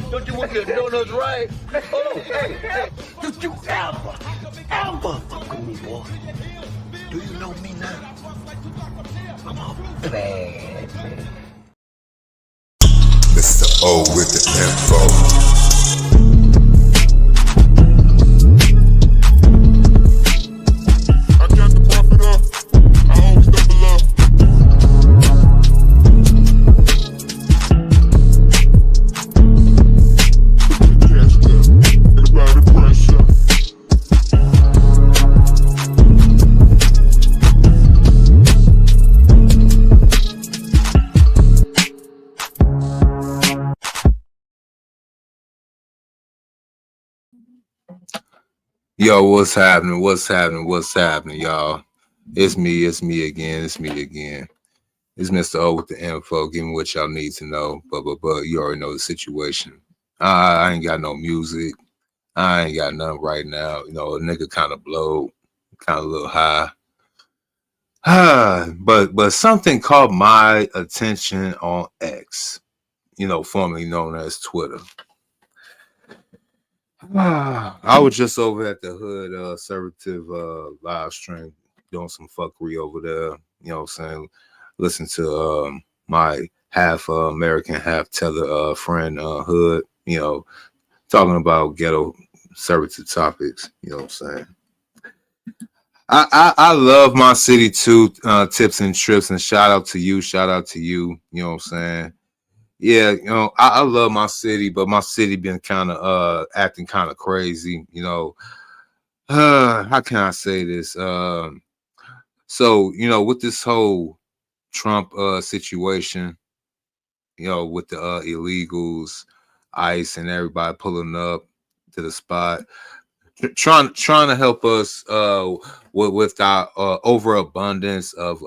Don't you want your donuts right? Oh, hey, don't you ever fuck with me, boy. Do you know me now? I'm a bad man. Mr. O with the info. Yo, what's happening? What's happening? What's happening, y'all? It's me again. It's me again. It's Mr. O with the info, giving what y'all need to know. But you already know the situation. I ain't got no music. I ain't got nothing right now. You know, a nigga kind of blowed, kind of a little high. But something caught my attention on X, you know, formerly known as Twitter. I was just over at the Hood Conservative live stream doing some fuckery over there. You know what I'm saying? Listen to my half American, half tether friend Hood, you know, talking about ghetto conservative topics. You know what I'm saying? I love my city too, tips and trips, and shout out to you. You know what I'm saying? Yeah, you know, I love my city, but my city been kind of acting kind of crazy, you know. How can I say this? So, you know, with this whole Trump situation, you know, with the illegals, ICE and everybody pulling up to the spot, trying to help us with our overabundance of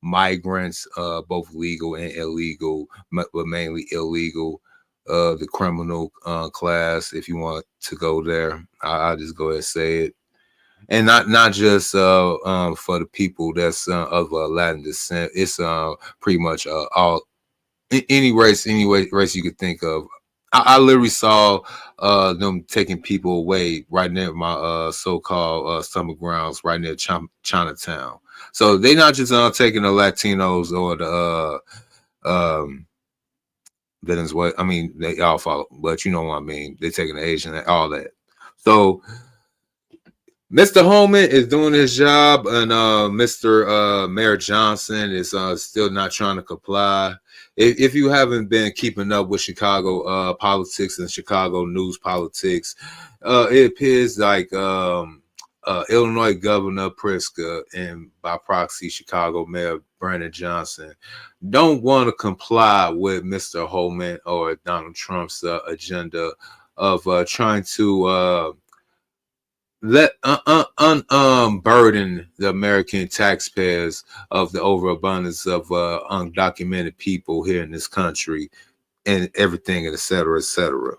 migrants, both legal and illegal, but mainly illegal. The criminal class, if you want to go there, I'll just go ahead and say it, and not just for the people that's of Latin descent. It's pretty much all any race, race you could think of. I literally saw them taking people away right near my so-called summer grounds, right near Chinatown. So they not just taking the Latinos or the Venezuela. I mean, they all follow, but you know what I mean. They taking the Asian and all that. So Mr. Holman is doing his job, and Mr. Mayor Johnson is still not trying to comply. If you haven't been keeping up with Chicago politics and Chicago news politics, it appears like Illinois Governor Pritzker and by proxy Chicago Mayor Brandon Johnson don't want to comply with Mr. Holman or Donald Trump's agenda of trying to let unburden the American taxpayers of the overabundance of undocumented people here in this country and everything, et cetera, et cetera.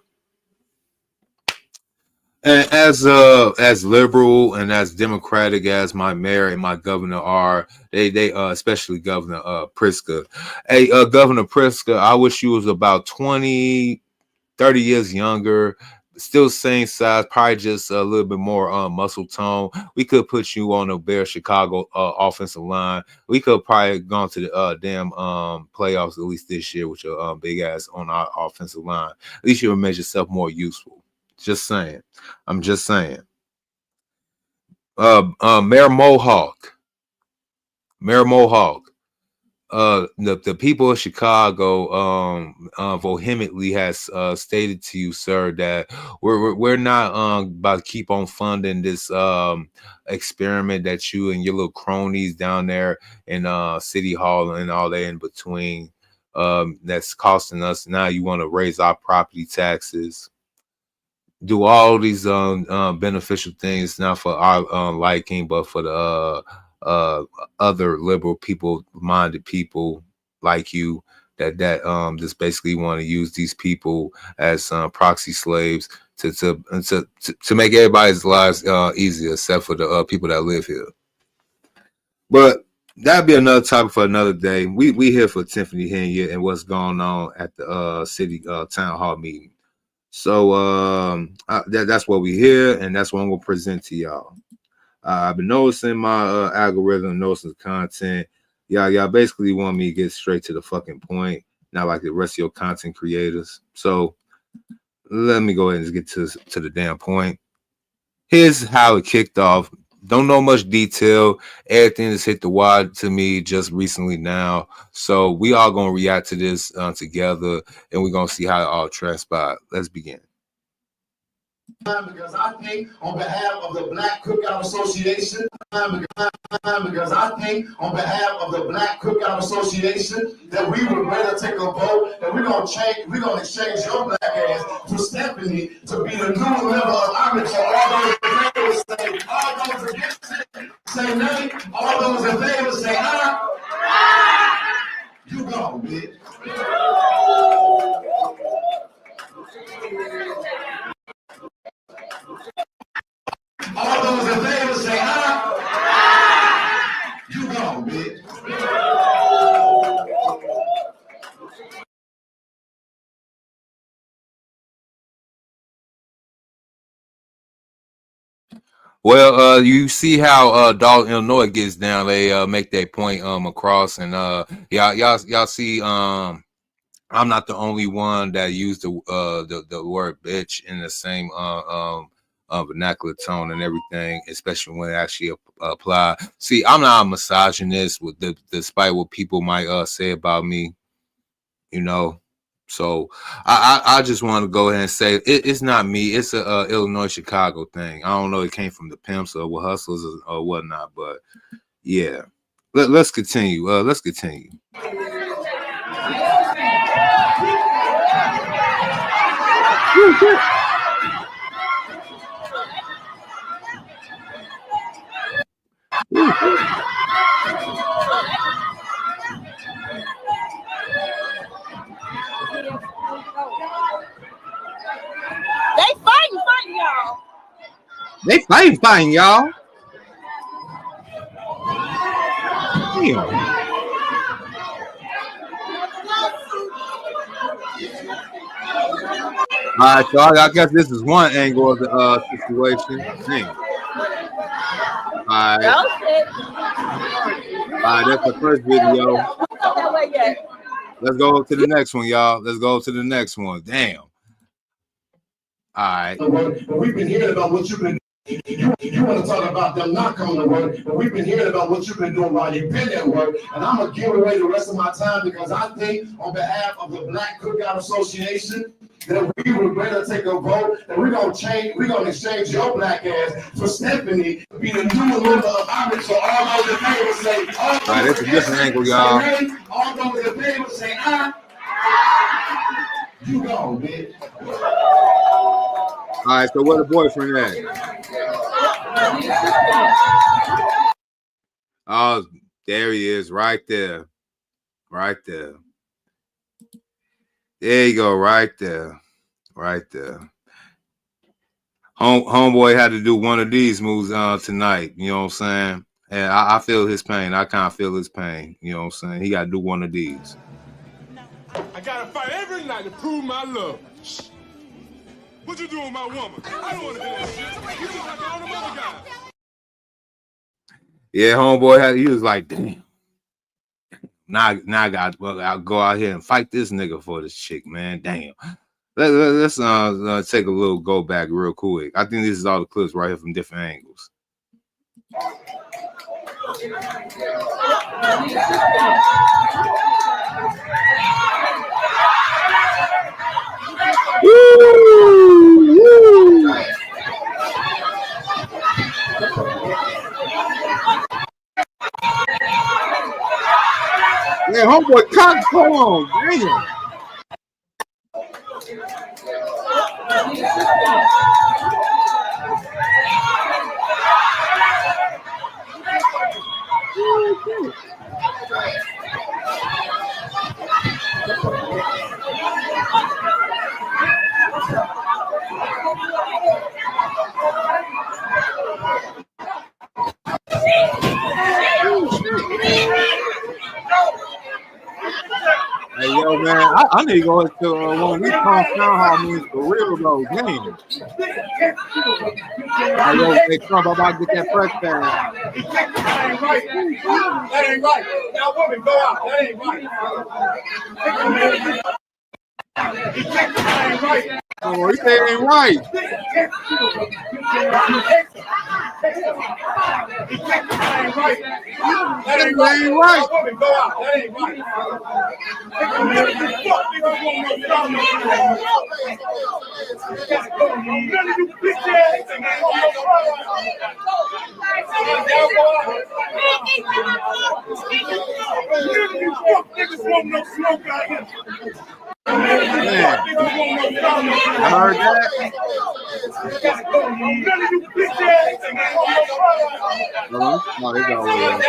And as liberal and as democratic as my mayor and my governor are, they especially Governor Pritzker. Hey, Governor Pritzker, I wish you was about 20, 30 years younger. Still same size, probably just a little bit more muscle tone. We could put you on the Bears Chicago offensive line. We could probably gone to the damn playoffs at least this year with your big ass on our offensive line. At least you would make yourself more useful. Just saying. I'm just saying. Mayor Mohawk. The people of Chicago vehemently has stated to you, sir, that we're not about to keep on funding this experiment that you and your little cronies down there in City Hall and all that in between that's costing us. Now you want to raise our property taxes, do all these beneficial things, not for our liking, but for the other liberal people, minded people like you that just basically want to use these people as proxy slaves to make everybody's lives easier, except for the people that live here. But that'll be another topic for another day. We here for Tiffany Henyard and what's going on at the city town hall meeting. So that's what we hear, and that's what I'm gonna present to y'all. I've been noticing my algorithm, noticing the content. Y'all basically want me to get straight to the fucking point, not like the rest of your content creators. So let me go ahead and get to the damn point. Here's how it kicked off. Don't know much detail. Everything has hit the wire to me just recently now. So we all gonna react to this together, and we're gonna see how it all transpired. Let's begin. Because I think on behalf of the Black Cookout Association, because I think on behalf of the Black Cookout Association that we would rather take a vote and we're gonna exchange your black ass for Stephanie to be the new member of Congress. So all those in favor say, all those against it say nay, all those in favor say aye. You go, bitch. All those in favor say aye. You go, bitch. Well, you see how Dolton, Illinois gets down. They make their point across, and y'all see I'm not the only one that used the word bitch in the same vernacular tone and everything, especially when it actually apply. See, I'm not a misogynist, despite what people might say about me, you know. So I just want to go ahead and say it's not me. It's a Illinois Chicago thing. I don't know. It came from the pimps or what hustlers or whatnot, but yeah. Let's continue. Let's continue. They fighting, y'all. Damn. All right, so I guess this is one angle of the situation. Damn. All right, that's the first video. Let's go to the next one, y'all. Let's go to the next one. Damn. All right. We've been hearing about what you've been. You want to talk about them not coming to work, but we've been hearing about what you've been doing while you've been at work, and I'm going to give away the rest of my time because I think on behalf of the Black Cookout Association that we would rather take a vote and we're going to exchange your black ass for Stephanie to be the new member of Congress. So all those in favor say, all right, that's a different angle, y'all. All those in favor say, you go, bitch. All right, so where the boyfriend at? Oh, there he is, right there. Right there. There you go, right there. Right there. Homeboy had to do one of these moves tonight, you know what I'm saying? And I feel his pain. I kind of feel his pain, you know what I'm saying? He got to do one of these. I got to fight every night to prove my love. What you doing with my woman? I don't want to hear that shit. You just like all the other guys. Yeah, homeboy, he was like, damn. Now I got I'll go out here and fight this nigga for this chick, man. Damn. Let's take a little go back real quick. I think this is all the clips right here from different angles. Yeah, homeboy, cock, hold on, damn. Hey, yo, man, I need to go into one of these town hall meetings for real, though. Damn. Hey, yo, hey, Trump, I'm about to get that press pass. That ain't right. That ain't right. Now, women, go out. That ain't right. That ain't right. Oh, he said it ain't right. That ain't right. That ain't That ain't right. women, go out. That ain't right. None of you bitch ass niggas want no smoke out here. Man, I heard that. None of you bitch ass No, it's all right.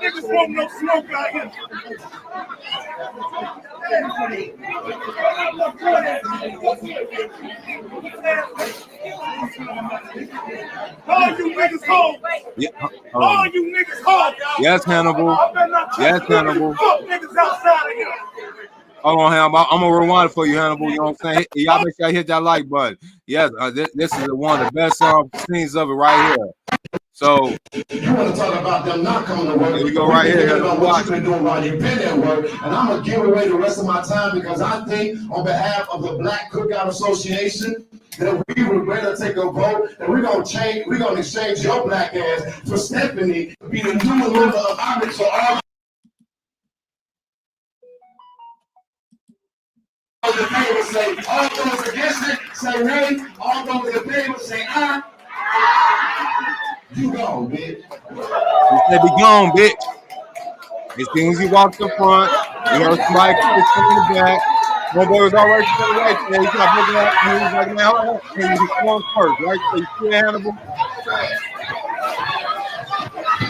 niggas want no smoke out here. All you niggas home. Yeah, All you niggas home. yes, Hannibal. Yes, Hannibal. Fuck niggas outside of here. Hold on, Hannibal. I'm gonna rewind it for you, Hannibal. You know what I'm saying? Y'all make sure I hit that like button. Yes, this is one of the best scenes of it right here. So you want to talk about them not coming to work? Here we go right here. About what you've been doing while you've been at work, and I'm gonna give away the rest of my time because I think, on behalf of the Black Cookout Association, that we would better take a vote and we're gonna exchange your black ass for Stephanie to be the new member of our so all those in favor say all those against it say nay, all those in favor say aye. You gone, bitch. he said, "Be gone, bitch." As soon as he walked in front, you heard somebody kissing in the back. My boy was already to the right there. He kept looking at me. He was like, "Man, hold on." And he just swung first, right? So you see Hannibal?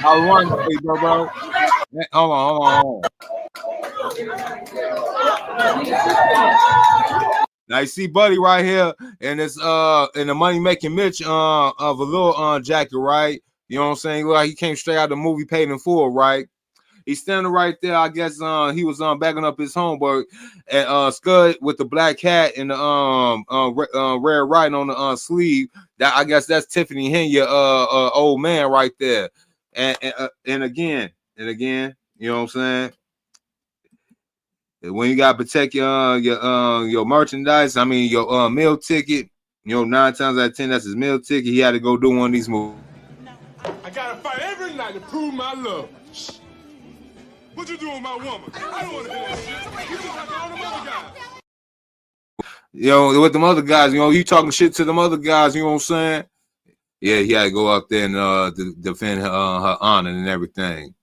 I'll run for you, bro. Man, hold on. Now you see Buddy right here, and it's in the Money Making Mitch of a little jacket, right? You know what I'm saying? Like he came straight out of the movie Paid in Full, right? He's standing right there. I guess he was backing up his homeboy, and Scud with the black hat and the red writing on the sleeve. That I guess that's Tiffany Henyard, old man right there. And again, you know what I'm saying? When you gotta protect your merchandise, I mean your meal ticket, you know, 9 times out of 10 that's his meal ticket. He had to go do one of these movies. I gotta fight every night to prove my love. What you doing with my woman? I don't want to hear that shit. You just like all them other guys. You know, with them other guys, you know, you talking shit to them other guys, you know what I'm saying? Yeah, he had to go out there and defend her honor and everything.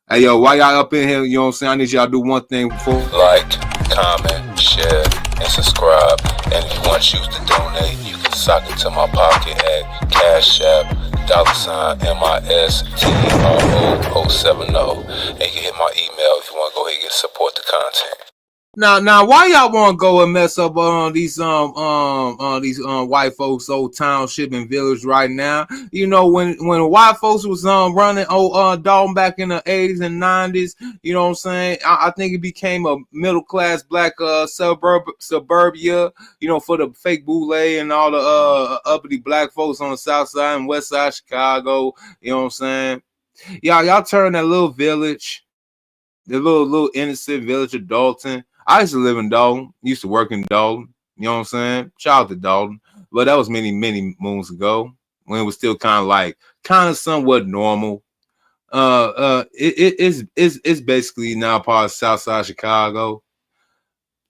Hey, yo, while y'all up in here, you know what I'm saying? I need y'all to do one thing before. Like, comment, share, and subscribe. And if you want to choose to donate, you can sock it to my pocket at Cash App, $MISTRO070. And you can hit my email if you want to go ahead and support the content. Now, why y'all want to go and mess up on these white folks old township and village right now? You know, when white folks was running Dolton back in the 80s and 90s, you know what I'm saying? I think it became a middle class black suburbia, you know, for the fake boule and all the uppity black folks on the south side and west side of Chicago. You know what I'm saying? Y'all turn that little village, the little innocent village of Dolton. I used to live in Dolton, used to work in Dolton, you know what I'm saying? Shout out to Dolton. But that was many moons ago when it was still kind of somewhat normal. It's basically now part of Southside Chicago,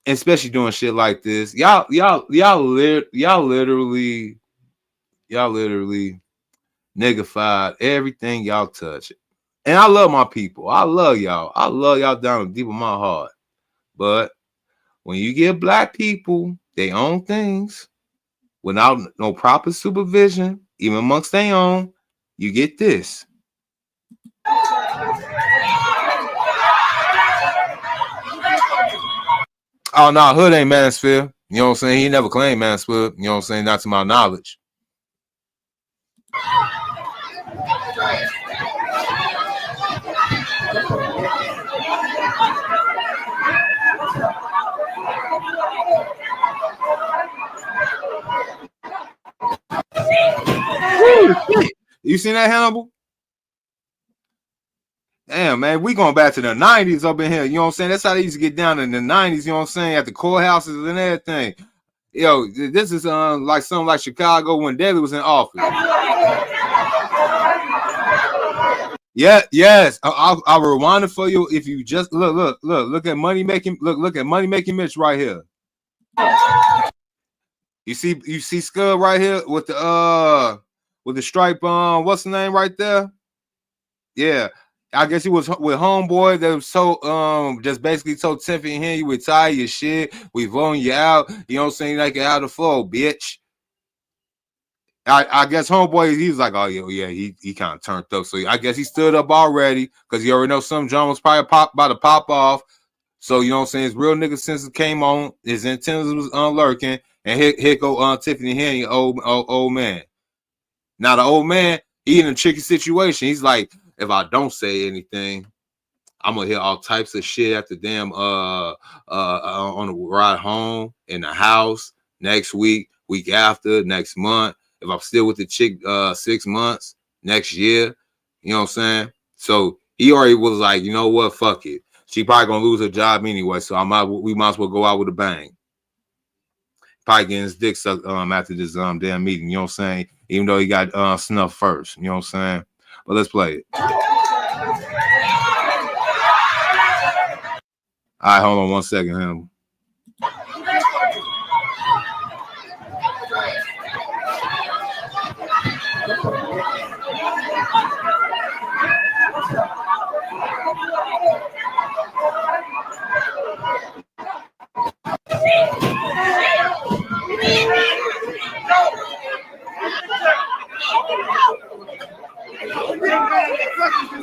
especially doing shit like this. Y'all literally niggified everything y'all touch. And I love my people. I love y'all. I love y'all down deep in my heart. But when you give black people their own things without no proper supervision, even amongst their own, you get this. Oh, no, Hood ain't Mansfield. You know what I'm saying? He never claimed Mansfield. You know what I'm saying? Not to my knowledge. You seen that, Hannibal? Damn, man, we going back to the 90s up in here. You know what I'm saying? That's how they used to get down in the 90s, you know what I'm saying? At the courthouses and everything. Yo, this is like something like Chicago when Daley was in office. Yeah, yes. I'll rewind it for you if you just look at money making Mitch right here. You see Scud right here with the stripe what's the name right there? Yeah. I guess he was with homeboy that was so just basically told Tiffany Henyard, you retire your shit, we voting you out, you know what I'm saying, like out the floor, bitch. I guess homeboy, he was like, oh yeah, he kind of turned up. So I guess he stood up already because he already know some John was probably about to pop off. So you know what I'm saying, his real nigga sense it came on, his antennas was lurking, and here go Tiffany Henyard, old man. Now the old man, he in a tricky situation. He's like, if I don't say anything, I'm gonna hear all types of shit at the damn on the ride home, in the house, next week, week after, next month. If I'm still with the chick 6 months, next year, you know what I'm saying? So he already was like, you know what, fuck it. She probably gonna lose her job anyway, so we might as well go out with a bang. Probably getting his dick sucked after this damn meeting, you know what I'm saying? Even though he got snuff first, you know what I'm saying? But let's play it. All right, hold on 1 second, Hannibal.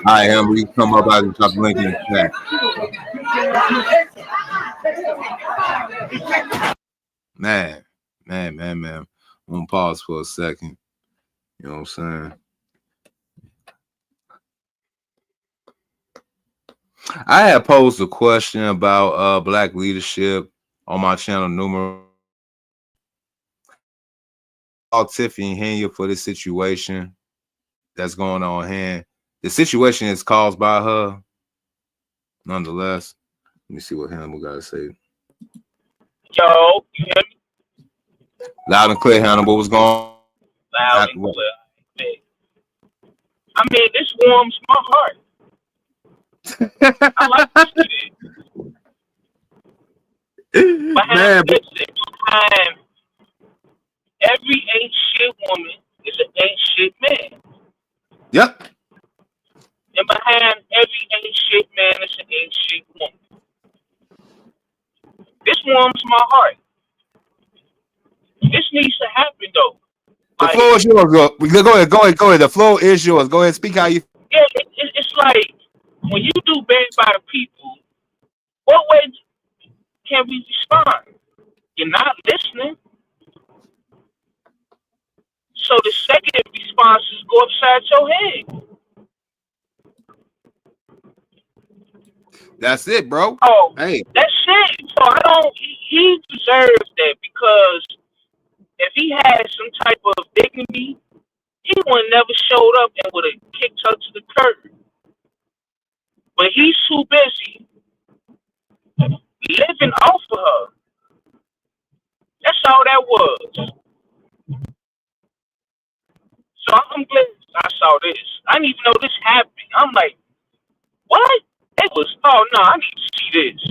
All right, Hannibal, you come up out and drop the link in the chat. Man. I'm gonna pause for a second. You know what I'm saying? I had posed a question about black leadership on my channel numerous. Tiffany Henyard for this situation that's going on here. The situation is caused by her. Nonetheless, let me see what Hannibal got to say. Yo, you hear me? Loud and clear, Hannibal. What's going on? Loud and clear. I mean, this warms my heart. I like this shit. Man, behind every ain't shit woman is an ain't shit man. Yep. And behind every ain't shit man is an ain't shit woman. This warms my heart. This needs to happen though. The floor is yours. Go ahead. The floor is yours. Go ahead. Speak how you. Yeah, it's like when you do bad by the people, what way can we respond? You're not listening. So the second responses go upside your head. That's it, bro. Oh, hey, that's it. So he deserves that because if he had some type of dignity, he would never showed up and would have kicked her to the curb. But he's too busy living off of her. That's all that was. So I'm glad I saw this. I didn't even know this happened. I'm like, what? It was, oh no, I need to see this.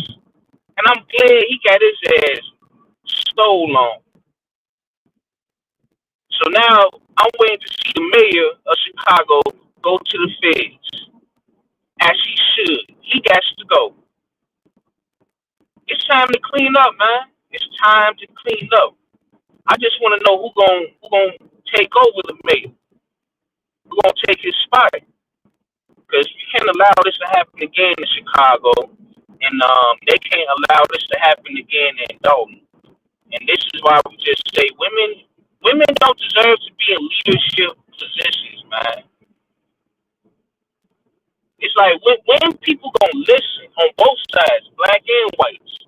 And I'm glad he got his ass stole on. So now I'm waiting to see the mayor of Chicago go to the feds. As he should. He got to go. It's time to clean up, man. It's time to clean up. I just want to know who gonna take over the mayor. Who gonna take his spot? Because you can't allow this to happen again in Chicago, and they can't allow this to happen again in Dolton. And this is why we just say women don't deserve to be in leadership positions, man. It's like when people gonna listen on both sides, black and whites.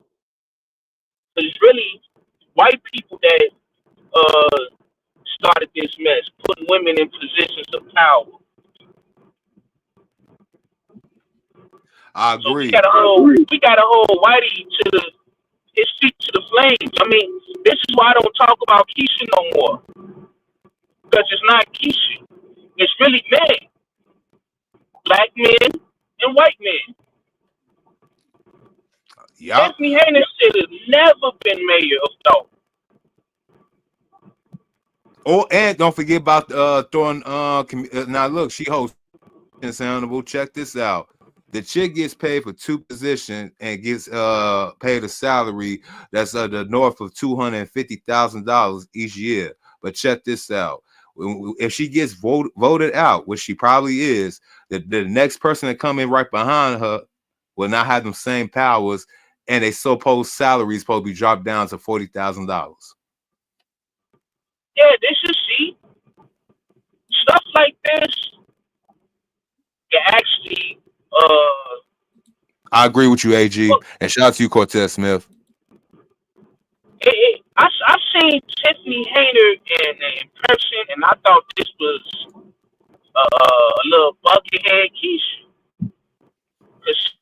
Because really, white people that started this mess, putting women in positions of power. I So we agree. got to hold Whitey to his feet to the flames. I mean, this is why I don't talk about Keisha no more, because it's not Keisha. It's really men, black men and white men. Yep. Tiffany Henyard should have never been mayor of Dolton. Oh, and don't forget about throwing now look, she hosts Soundable. Check this out. The chick gets paid for 2 positions and gets paid a salary that's the north of $250,000 each year. But check this out. If she gets voted out, which she probably is, the next person to come in right behind her will not have them same powers, and they supposed salary is supposed to be dropped down to $40,000. Yeah, they should see stuff like this. You actually, I agree with you, AG, and shout out to you, Cortez Smith. I've seen Tiffany Henyard in person, and I thought this was a little buckethead Keisha, because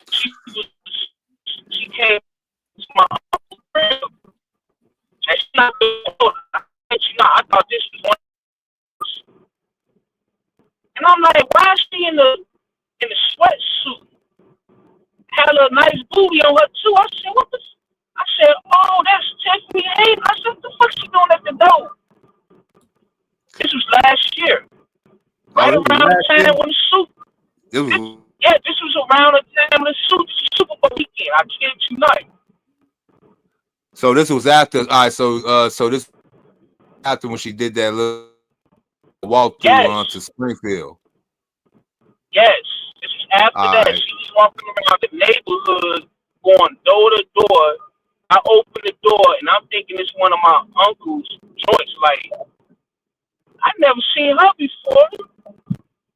she came to my uncle's crib, and she's not the daughter. I thought this was one. And I'm like, why is she in the sweatsuit? Had a nice booty on her too. I said, what the? I said, oh, that's Tiffany Henyard. I said, what the fuck she doing at the door? This was last year, right around the time when the suit. This was around the time when the Super Bowl weekend. I kid you not. So this was after. All right. So this after when she did that little walk through to Springfield. Yes, this was after that. She was walking around the neighborhood, going door to door. I opened the door, and I'm thinking it's one of my uncle's joints. Like, I never seen her before.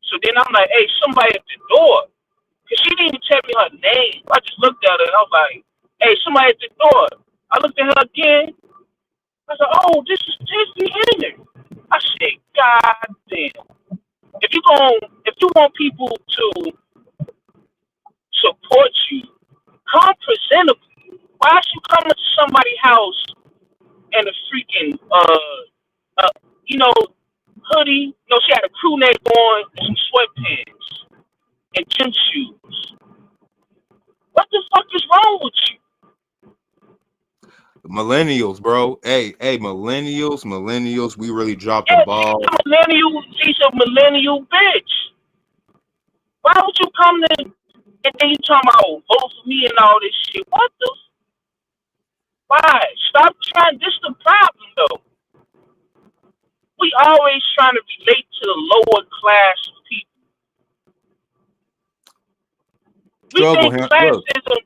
So then I'm like, hey, somebody at the door. Because she didn't even tell me her name. I just looked at her, and I was like, hey, somebody at the door. I looked at her again. I said, oh, this is Tiffany Henyard. I said, God damn. If you want people to support you, come presentable. Why is you coming to somebody's house in a freaking hoodie? No, she had a crew neck on and some sweatpants and gym shoes. What the fuck is wrong with you? Millennials, bro. Hey, millennials, we really dropped the ball. She's a millennial bitch. Why would you come to and then you talking about vote for me and all this shit? What the? Why? Stop trying. This is the problem, though. We always trying to relate to the lower class people. Struggle, we think classism.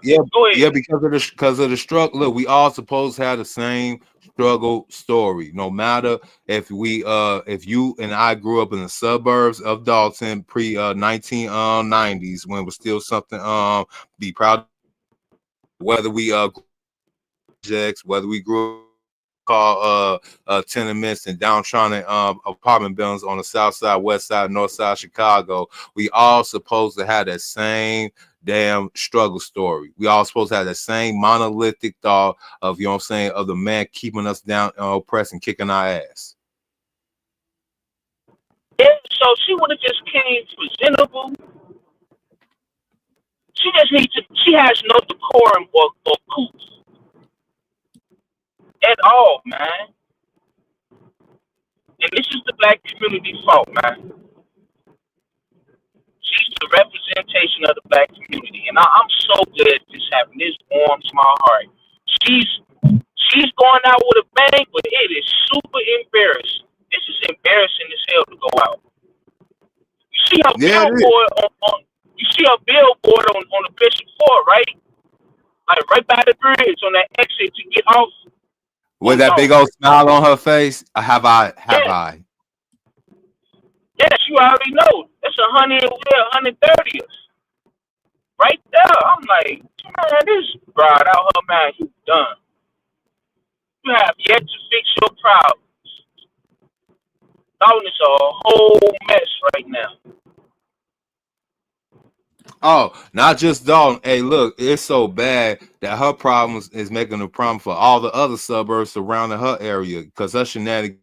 Yeah, because of the struggle. Look, we all supposed to have the same struggle story. No matter if you and I grew up in the suburbs of Dolton pre 1990s when it was still something be proud of, whether we whether we grew up tenements and downtrodden apartment buildings on the south side, west side, north side Chicago, we all supposed to have that same damn struggle story. We all supposed to have the same monolithic thought of, you know what I'm saying, of the man keeping us down, oppressed and kicking our ass. Yeah, so she would have just came presentable. She has no decorum or couth at all, man. And this is the black community fault, man. She's the representation of the black community, and I'm so glad this happened. This warms my heart. She's going out with a bang, but it is super embarrassing. This is embarrassing as hell to go out. You see her billboard on the Bishop Ford, right? Like right by the bridge on that exit to get off. With that big old smile on her face, have I? Yes, you already know. That's 130th. Right there. I'm like, man, this broad out her mind, you done. You have yet to fix your problems. Dolton is a whole mess right now. Oh, not just Dalton. Hey, look, it's so bad that her problems is making a problem for all the other suburbs surrounding her area because her shenanigans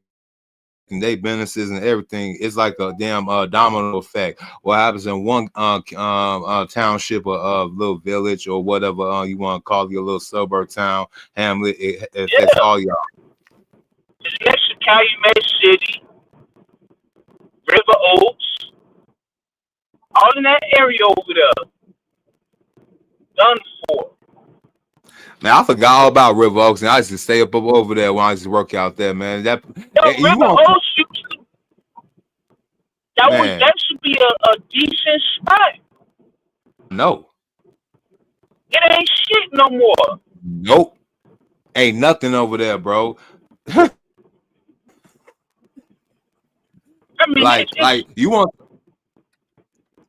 and they businesses and everything. It's like a damn domino effect. What happens in one township or little village or whatever you want to call your little suburb town, hamlet, it affects all y'all. It's next to Calumet City, River Oaks, all in that area over there. Done for. Man, I forgot all about River Oaks, and I used to stay up over there when I used to work out there, man. That River Oaks, that should be a decent spot. No. It ain't shit no more. Nope. Ain't nothing over there, bro. I mean, like you want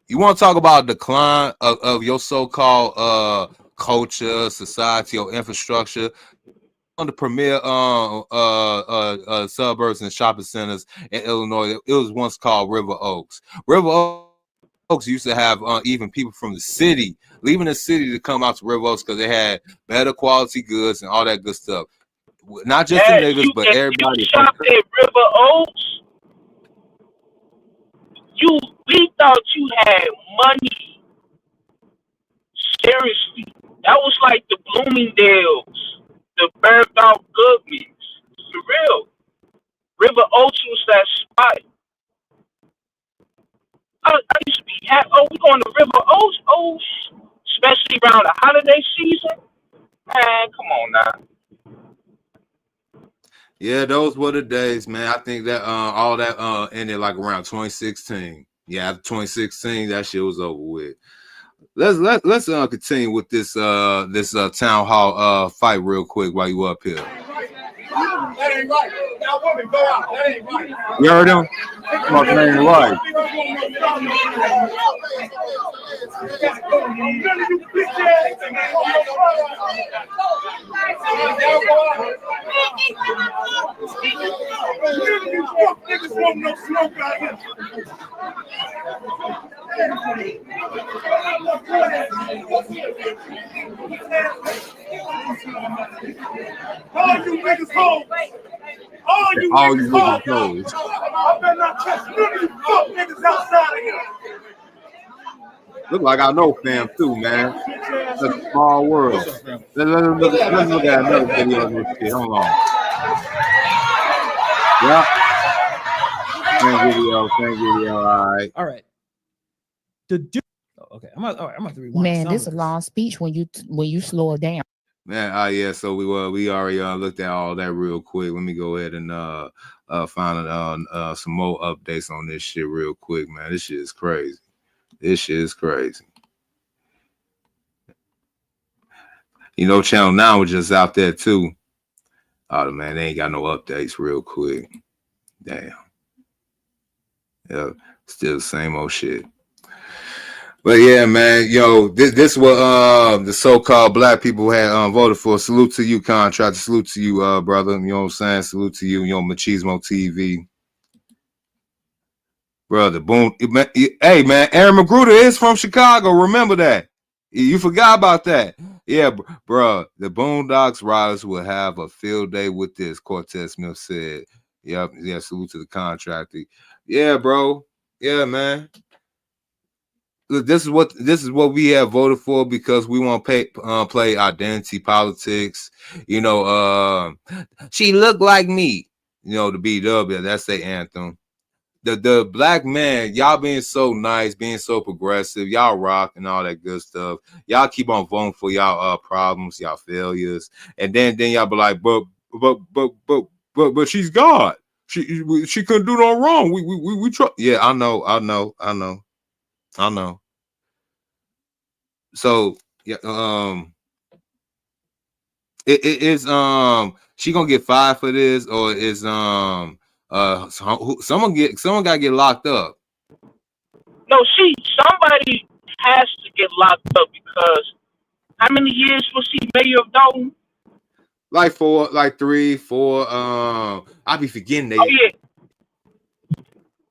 to talk about decline of your so-called culture, society, or infrastructure. On the premier suburbs and shopping centers in Illinois, it was once called River Oaks. River Oaks used to have even people from the city leaving the city to come out to River Oaks because they had better quality goods and all that good stuff. Not just the niggas, but everybody. You shop at River Oaks, we thought you had money. Seriously, that was like the Bloomingdales, the burnt out Goodmans. For real, River Oaks was that spot. I used to be happy. Oh, we going to River Oaks? Oh, especially around the holiday season. Man, come on now. Yeah, those were the days, man. I think that all that ended like around 2016. Yeah, after 2016, that shit was over with. Let's continue with this town hall fight real quick while you up here. That ain't right. Now, woman, go out. That ain't right. You heard him? Come on, that ain't right. All you niggas home. All you niggas home. I better not catch none of you fuck niggas outside of here. Look like I know fam too, man. It's a small world. Let's look at another video of this shit. Hold on. Yeah. Same video. All right. Okay. I'm gonna rewind. Man, this is a long speech when you slow it down. Man, yeah. So we already looked at all that real quick. Let me go ahead and find some more updates on this shit real quick, man. This shit is crazy. You know, Channel 9 was just out there too. Oh man, they ain't got no updates real quick. Damn. Yeah, still the same old shit. But yeah, man, yo, this what the so-called black people had voted for. Salute to you, Contractor. Salute to you, brother. You know what I'm saying? Salute to you, Machismo TV. Brother, boom. Hey, man, Aaron Magruder is from Chicago. Remember that. You forgot about that. Yeah, bro. The Boondocks Riders will have a field day with this, Cortez Smith said. Yep. Yeah, salute to the contractor. Yeah, bro. Yeah, man. Look, this is what we have voted for because we want to play identity politics. You know, she looked like me. You know, the BW, that's their anthem. The black man, y'all being so nice, being so progressive, y'all rock and all that good stuff. Y'all keep on voting for y'all problems, y'all failures, and then y'all be like, but she's God. She couldn't do no wrong. We try. Yeah, I know. So yeah, it is she gonna get fired for this, or is someone gotta get locked up? No, somebody has to get locked up because how many years was he mayor of Dolton? Like 3, 4. I be forgetting they. Oh yeah.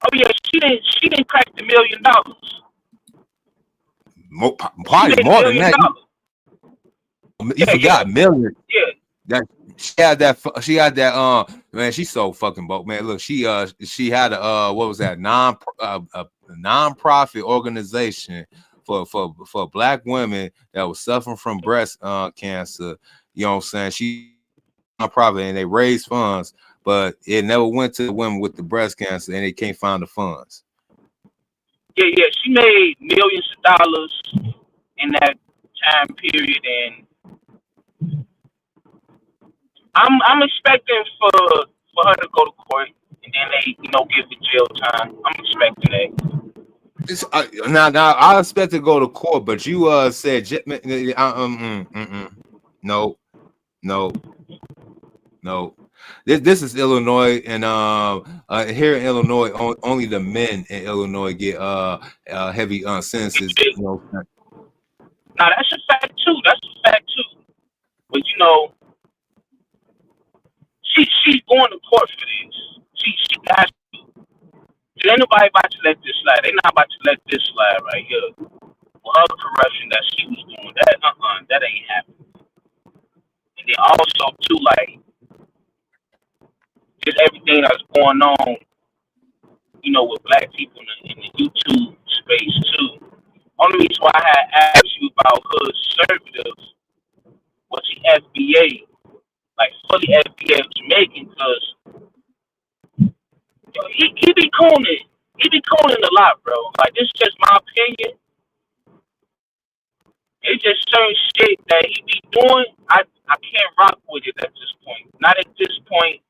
Oh yeah, she didn't crack the $1 million. She Probably made more $1 than million. that. You forgot million. Yeah. That she had that. She had that. Man, she's so fucking broke. Man, look, she had a what was that a non-profit organization for black women that was suffering from breast cancer. You know what I'm saying? She non-profit and they raised funds, but it never went to the women with the breast cancer, and they can't find the funds. Yeah. She made millions of dollars in that time period, and I'm expecting for her to go to court, and then they give the jail time. I'm expecting that. Now I expect to go to court, but you said no. This is Illinois, and here in Illinois, only the men in Illinois get heavy sentences. Now that's a fact too. But she's going to court for this. She has to. Ain't nobody about to let this slide. They not about to let this slide right here. With her corruption that she was doing, that ain't happening. And then also too, like, just everything that's going on, with black people in the YouTube space too. Only reason why I had asked you about hood conservatives was the FBA, like fully FBA Jamaican, because he be cooning. He be cooning a lot, bro. Like, this is just my opinion. It's just certain shit that he be doing. I can't rock with it at this point. Not at this point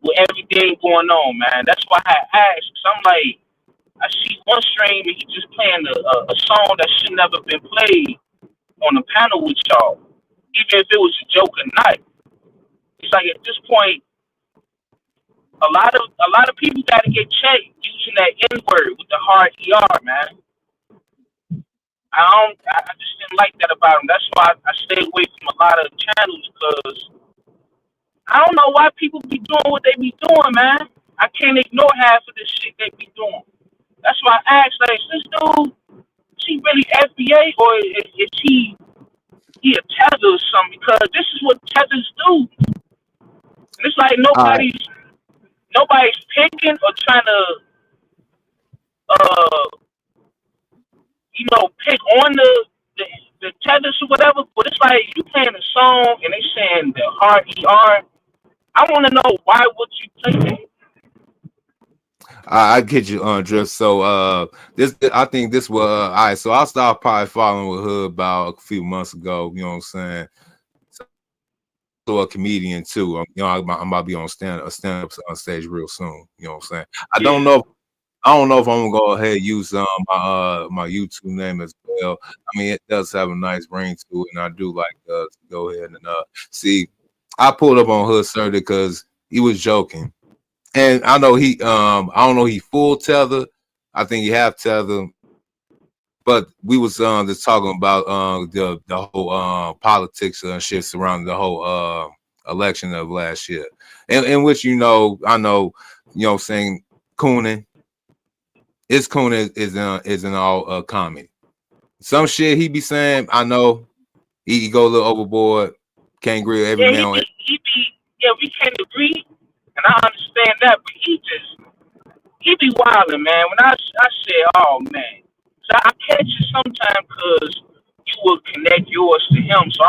with everything going on, man. That's why I asked. Cause I'm like, I see one stream and he just playing a song that should never been played on the panel with y'all, even if it was a joke or not. It's like at this point, a lot of people got to get checked using that N word with the hard ER, man. I just didn't like that about him. That's why I stayed away from a lot of channels, because I don't know why people be doing what they be doing, man. I can't ignore half of this shit they be doing. That's why I asked, like, is this dude, is he really FBA, or is he a tether or something? Because this is what tethers do. And it's like nobody's picking or trying to pick on the tethers or whatever, but it's like you playing a song and they saying the hard ER. I want to know, why would you play that? I get you, Drift. So I think this was all right. So I started probably following with Hood about a few months ago. You know what I'm saying? So a comedian too. I'm about to be on stand up on stage real soon. You know what I'm saying? I don't know if I'm gonna go ahead and use my YouTube name as well. I mean, it does have a nice ring to it, and I do like to go ahead and see. I pulled up on Hood Sir because he was joking. And I know I don't know he full tether. I think he half tether. But we was just talking about the whole politics and shit surrounding the whole election of last year. In which I know, what I'm saying, cooning. His cooning is in all comedy. Some shit he be saying, I know he go a little overboard. Can't agree with every man on it. We can't agree. And I understand that, but he be wilding, man. When I say, oh man, so I catch it sometimes because you will connect yours to him. So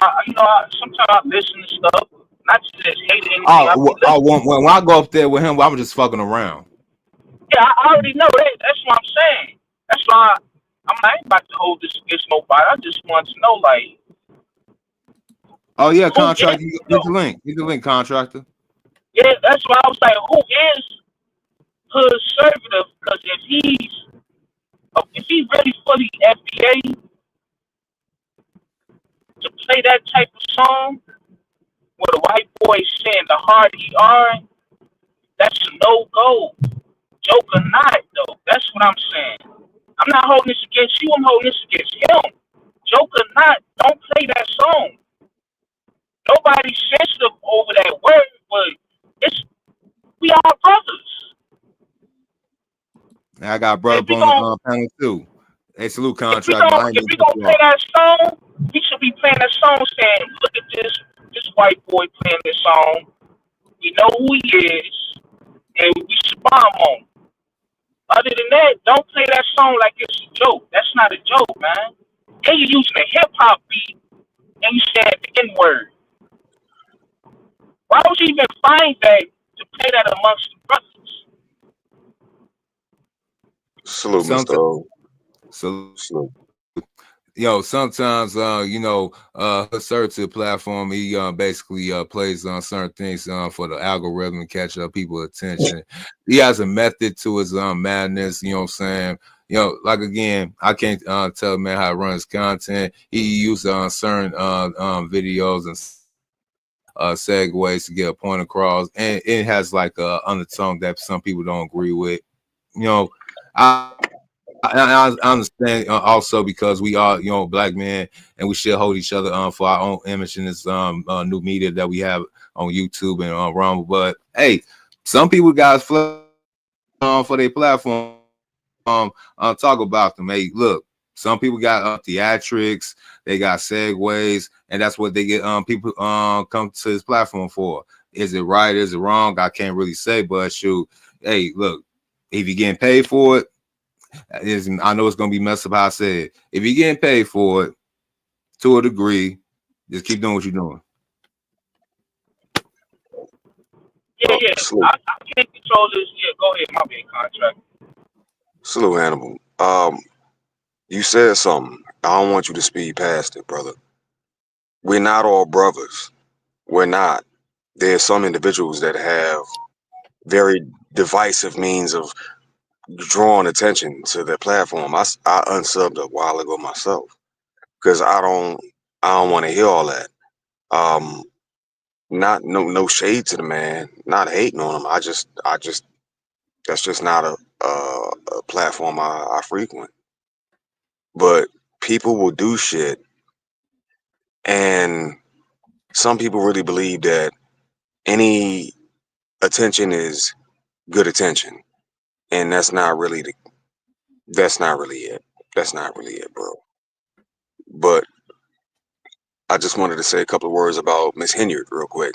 sometimes I listen to stuff, not to just hate anything. When I go up there with him, I'm just fucking around. Yeah, I already know that. That's what I'm saying. That's why I ain't about to hold this against nobody. I just want to know, like. Oh yeah, contract. Get the link. Get the link, contractor. Yeah, that's why I was like, who is hood conservative? Because if he's really fully FBA to play that type of song with a white boy saying the hard ER, that's a no-go. Joke or not, though. That's what I'm saying. I'm not holding this against you. I'm holding this against him. Joke or not, don't play that song. Nobody's sensitive over that word, but we are brothers. I got If brother we on the gon' panel too. Hey, salute if we contract. No, gon' I ain't if mean we to cut gonna you play off. that song, we should be playing that song saying, "Look at this white boy playing this song. We know who he is, and we should bomb on him." Other than that, don't play that song like it's a joke. That's not a joke, man. And you're using a hip hop beat and you said the N word. Why would you even find that to play that amongst the brothers? Salute, Mr. Sometimes, O. so Salute. sometimes assertive platform, he basically plays on certain things for the algorithm to catch up people's attention. He has a method to his madness, you know what I'm saying? Like again, I can't tell a man how to run his content. He uses certain videos and segues to get a point across, and it has like a undertone that some people don't agree with. I I understand also because we are, black men, and we should hold each other for our own image in this new media that we have on YouTube and on Rumble. But hey, some people got for their platform. Talk about them. Hey, look, some people got theatrics, they got segues, and that's what they get. People come to this platform for. Is it right? Is it wrong? I can't really say, but shoot, hey, look, if you're getting paid for it. I know it's gonna be messed up how I said. If you're getting paid for it to a degree, just keep doing what you're doing. Yeah, yeah. Salute. I can't control this. Yeah, go ahead. My bad, contract. Salute, Hannibal. You said something. I don't want you to speed past it, brother. We're not all brothers. We're not. There's some individuals that have very divisive means of drawing attention to their platform. I unsubbed a while ago myself because I don't want to hear all that. Not no shade to the man, not hating on him. I just that's just not a platform I frequent. But people will do shit, and some people really believe that any attention is good attention, and that's not really it. That's not really it, bro. But I just wanted to say a couple of words about Miss Henyard real quick.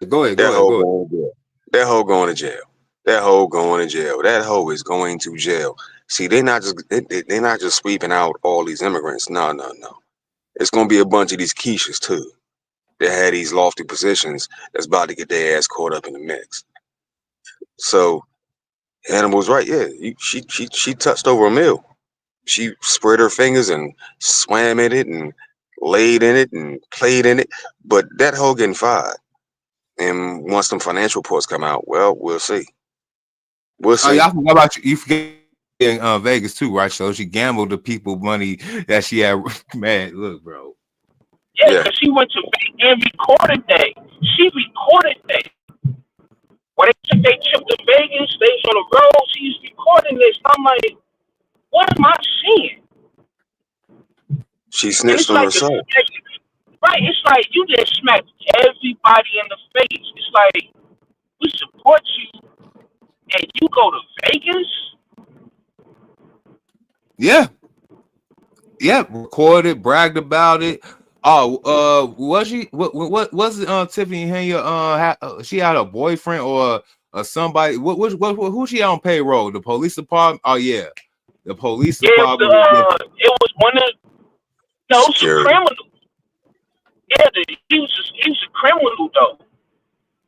Go ahead. That hoe going to jail. That hoe going to jail. That hoe going to jail. That hoe is going to jail. See, they're not just sweeping out all these immigrants. No. It's gonna be a bunch of these Keishas too that had these lofty positions that's about to get their ass caught up in the mix. So Hannibal's right. Yeah, she touched over a meal. She spread her fingers and swam in it and laid in it and played in it. But that hoe getting fired. And once them financial reports come out, well, we'll see. We'll Oh, see. y'all forgot about you. You forget in Vegas too, right? So she gambled the people money that she had. Man, look, bro. Yeah, Yeah. because she went to Vegas and recorded that. She recorded that. When they took their trip to Vegas, they was on the road. She's recording this. I'm like, what am I seeing? She And snitched it's on like herself. right. It's like you just smacked everybody in the face. It's like we support you, and you go to Vegas. Yeah, recorded, bragged about it. Oh, was she? What was it? Tiffany Henyard, she had a boyfriend or somebody? Who she on payroll? The police department? Oh yeah, the police Yeah, department was it was one of no, it was a Security. criminal. Yeah, he was a criminal though.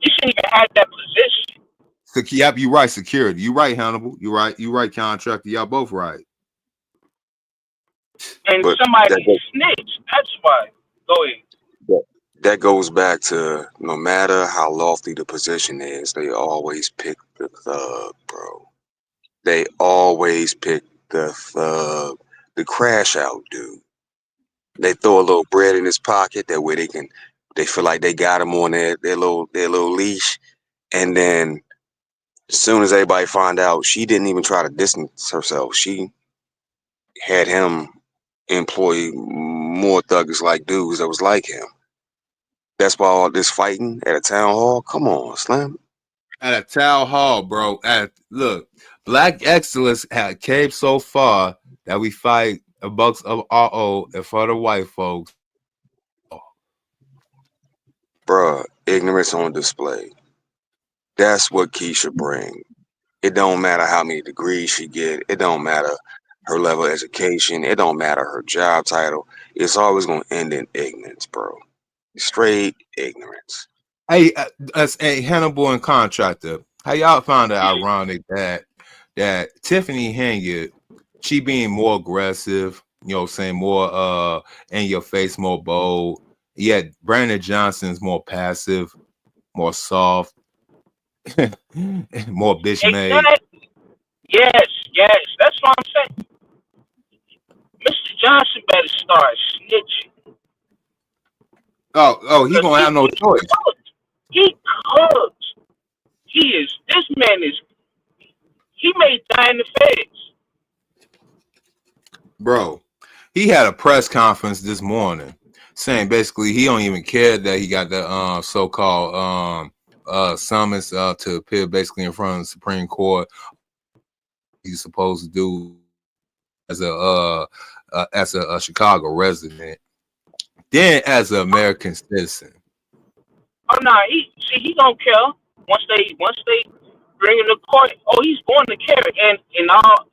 You shouldn't even have that position. Yep, you right. Security. You right, Hannibal. You right. You right. Contractor. Y'all both right. And But somebody snitched. That's why. Go ahead. that goes back to no matter how lofty the position is, they always pick the thug, bro. They always pick the thug, the crash out dude. They throw a little bread in his pocket that way they feel like they got him on their little leash, and then as soon as everybody find out, she didn't even try to distance herself. She had him employ more thuggers like dudes that was like him. That's why all this fighting at a town hall. Come on, Slim. at a town hall, bro. Look, black excellence came so far that we fight amongst of our own in front of white folks. Bruh, ignorance on display. That's what Keisha bring. It don't matter how many degrees she get. It don't matter her level of education. It don't matter her job title. It's always gonna end in ignorance, bro. Straight ignorance. Hey, as a Hannibal and contractor, how y'all found it ironic that Tiffany Henyard, she being more aggressive, you know, saying more in your face, more bold. Yet Brandon Johnson's more passive, more soft, more bitch made. Exactly. Yes. That's what I'm saying. Mr. Johnson better start snitching. Oh, he gonna have no choice. He cooked. This man is, he may die in the feds. Bro, he had a press conference this morning saying basically he don't even care that he got the so-called summons to appear basically in front of the Supreme Court. He's supposed to do as a Chicago resident, then as an American citizen. Oh no, he don't care. Once they bring him to court, he's going to carry. And all,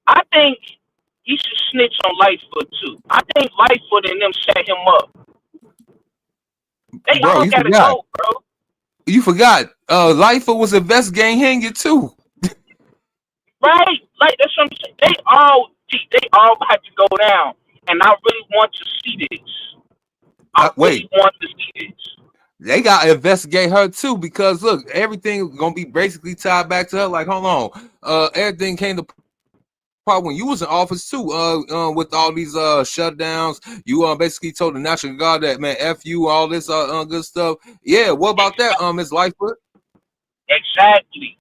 I think he should snitch on Lightfoot too. I think Lightfoot and them set him up. They all gotta go, bro. You forgot. Lightfoot was investigating Henyard too. Right? Like that's what I'm saying. They all have to go down. And I really want to see this. I really want to see this. They got to investigate her too, because look, everything gonna be basically tied back to her. Like, hold on, everything came to part when you was in office too. With all these shutdowns, you basically told the National Guard that, man, F you, all this good stuff. Yeah, what about that, Ms. Lightfoot? Exactly.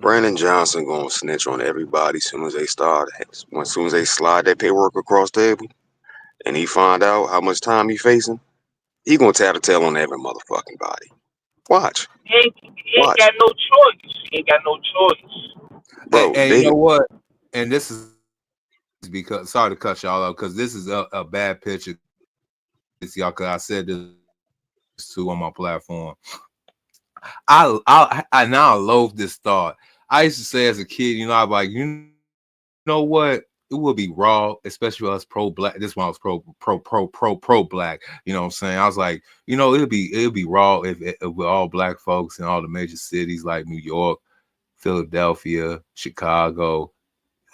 Brandon Johnson gonna snitch on everybody as soon as they slide that paperwork across the table, and he find out how much time he facing. He gonna tell the tale on every motherfucking body. Watch. He ain't got no choice. He ain't got no choice. Bro, and you know what? And this is because, sorry to cut y'all out, because this is a bad picture. It's y'all, because I said this too on my platform. I now loathe this thought. I used to say as a kid, you know, I'm like, you know what? It would be raw, especially us pro-black. This one was pro-black. You know what I'm saying? I was like, you know, it'd be raw if with all black folks in all the major cities like New York, Philadelphia, Chicago,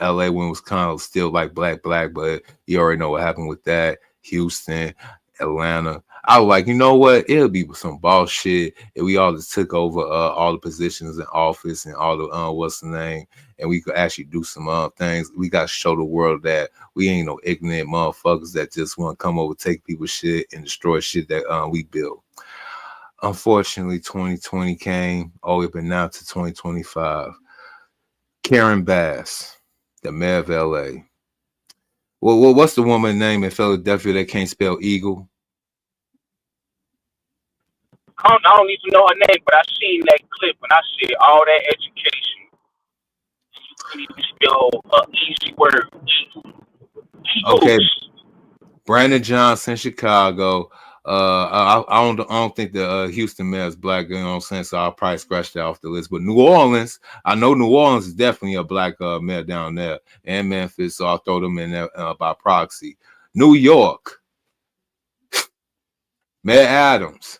LA, when it was kind of still like black, but you already know what happened with that. Houston, Atlanta. I was like, you know what? It'll be some boss shit if we all just took over all the positions in office and all the what's the name, and we could actually do some things. We got to show the world that we ain't no ignorant motherfuckers that just want to come over, take people's shit, and destroy shit that we built. Unfortunately, 2020 came. We've been now to 2025. Karen Bass, the mayor of LA. Well, what's the woman's name in Philadelphia that can't spell eagle? I don't even know her name, but I seen that clip and I said all that education. You couldn't even spell an easy word. Okay, Brandon Johnson, Chicago. I don't think the Houston mayor is black. You know what I'm saying? So I'll probably scratch that off the list. But New Orleans, I know New Orleans is definitely a black mayor down there, and Memphis. So I'll throw them in there by proxy. New York, Mayor Adams.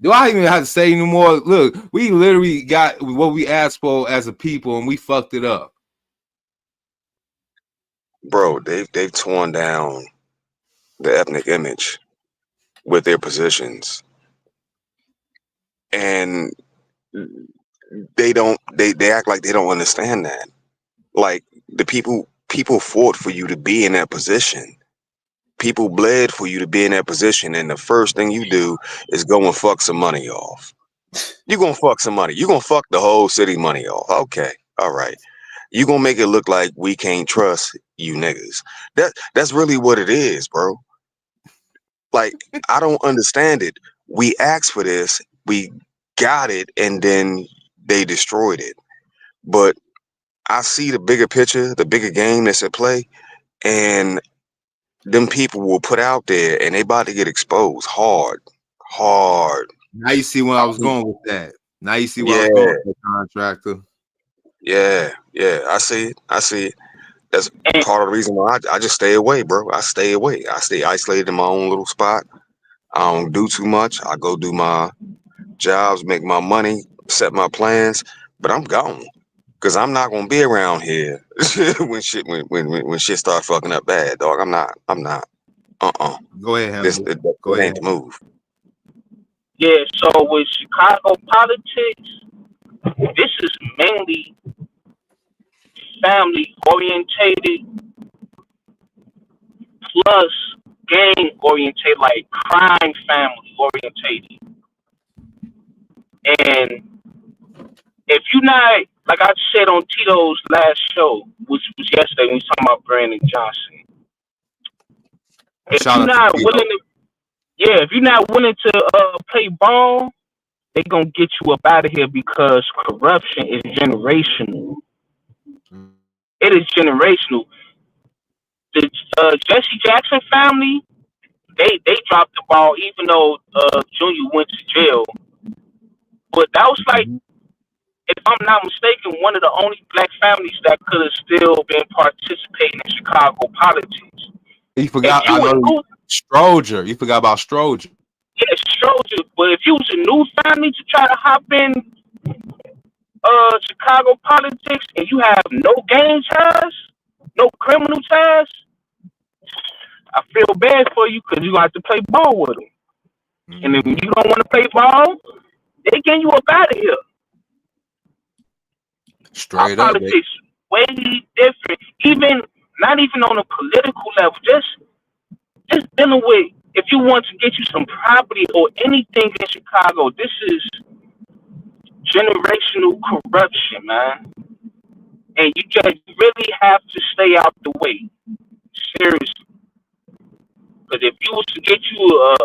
Do I even have to say anymore? Look, we literally got what we asked for as a people, and we fucked it up. Bro, they've torn down the ethnic image with their positions, and they act like they don't understand that. Like, the people fought for you to be in that position. People bled for you to be in that position, and the first thing you do is go and fuck some money off. You're gonna fuck some money. You're gonna fuck the whole city money off. Okay, all right. You're gonna make it look like we can't trust you niggas. That's really what it is, bro. Like, I don't understand it. We asked for this, we got it, and then they destroyed it. But I see the bigger picture, the bigger game that's at play, and them people will put out there, and they about to get exposed hard. Now you see where I was going with that. Now you see where I Yeah, was going with the contractor. yeah. I see it. That's And part of the reason why I just stay away, bro. I stay away. I stay isolated in my own little spot. I don't do too much. I go do my jobs, make my money, set my plans, but I'm gone. Cause I'm not gonna be around here when shit start fucking up bad, dog. I'm not. Go ahead, This Hannibal. it, Go it ahead. ain't the move. yeah, so with Chicago politics, this is mainly family orientated plus gang orientated, like crime family orientated. And if you're not, like I said on Tito's last show, which was yesterday when we was talking about Brandon Johnson, if Shout you're out to not Tito. willing to, yeah, if you're not willing to play ball, they gonna get you up out of here because corruption is generational. It is generational. The Jesse Jackson family, they dropped the ball, even though Junior went to jail. But that was like, if I'm not mistaken, one of the only black families that could have still been participating in Chicago politics. You forgot. If you I were know new, Stroger. You forgot about Stroger. yeah, Stroger. But if you was a new family to try to hop in Chicago politics and you have no gang ties, no criminal ties, I feel bad for you because you like to play ball with them. And if you don't want to play ball, they get you up out of here. Straight Our up. politics way different. Even not even on a political level, just dealing with, if you want to get you some property or anything in Chicago, this is generational corruption, man. And you just really have to stay out the way. Seriously. Because if you was to get you a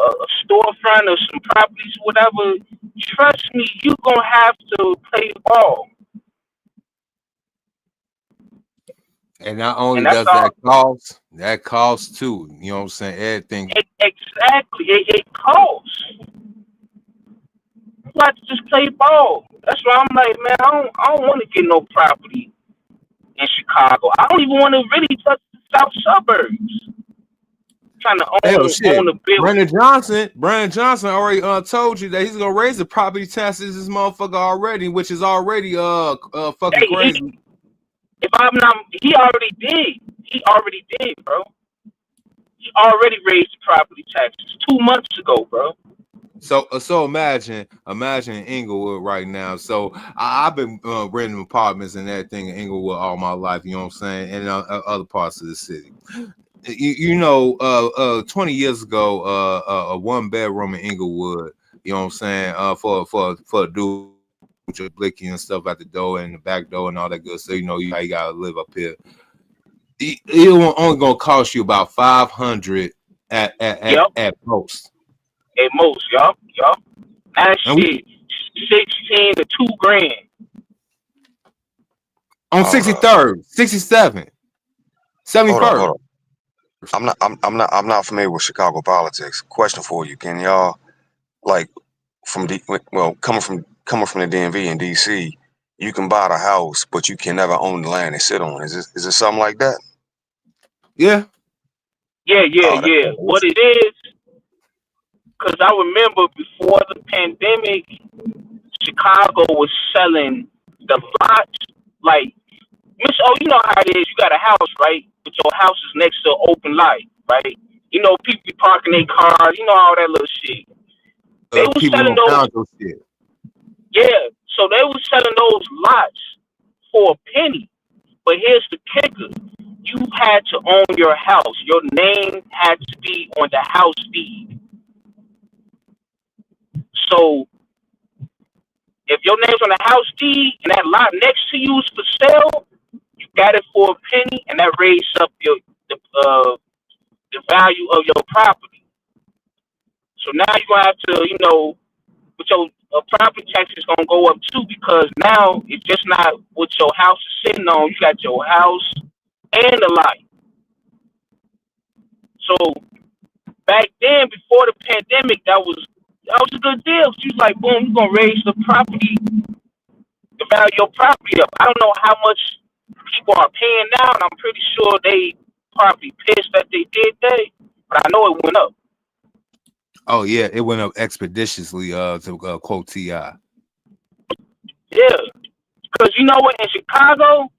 storefront or some properties or whatever, trust me, you're going to have to play ball. And not only And that's does all. that costs too. You know what I'm saying? Everything. Exactly. It costs. You have to just play ball. That's why I'm like, man, I don't want to get no property in Chicago. I don't even want to really touch the south suburbs. Trying to own a building. Brandon Johnson already told you that he's gonna raise the property taxes this motherfucker already, which is already fucking crazy. If I'm not, he already did. He already did, bro. He already raised the property taxes 2 months ago, bro. So imagine Inglewood right now. So I've been renting apartments and everything in Inglewood all my life. You know what I'm saying, and other parts of the city. You know, 20 years ago, a 1-bedroom in Inglewood, you know what I'm saying, for a dude with your blicky and stuff at the door and the back door and all that good stuff, you know, how you gotta live up here. It only gonna cost you about $500 at most. At most, y'all. That shit, 16 to $2,000 on 63rd, 67th, 71st. Hold on. I'm not familiar with Chicago politics. Question for you: can y'all, like, coming from the DMV in DC, you can buy the house, but you can never own the land and sit on? Is it something like that? Yeah. What it is, because I remember before the pandemic, Chicago was selling the lots. Like, Miss O, you know how it is. You got a house, right? But your house is next to an open lot, right? You know, people be parking their cars. You know, all that little shit. They were selling those. Shit. Yeah, so they were selling those lots for a penny. But here's the kicker. You had to own your house. Your name had to be on the house deed. So if your name's on the house deed and that lot next to you is for sale, you got it for a penny, and that raised up the value of your property. So now you're gonna have to, with your property tax is gonna go up too, because now it's just not what your house is sitting on. You got your house and the lot. So back then, before the pandemic, that was a good deal. She was like, boom, you're gonna raise the value of your property up. I don't know how much people are paying now, and I'm pretty sure they probably pissed that they did that, but I know it went up. Oh yeah, it went up expeditiously. To quote Ti. Yeah, because you know what, in Chicago,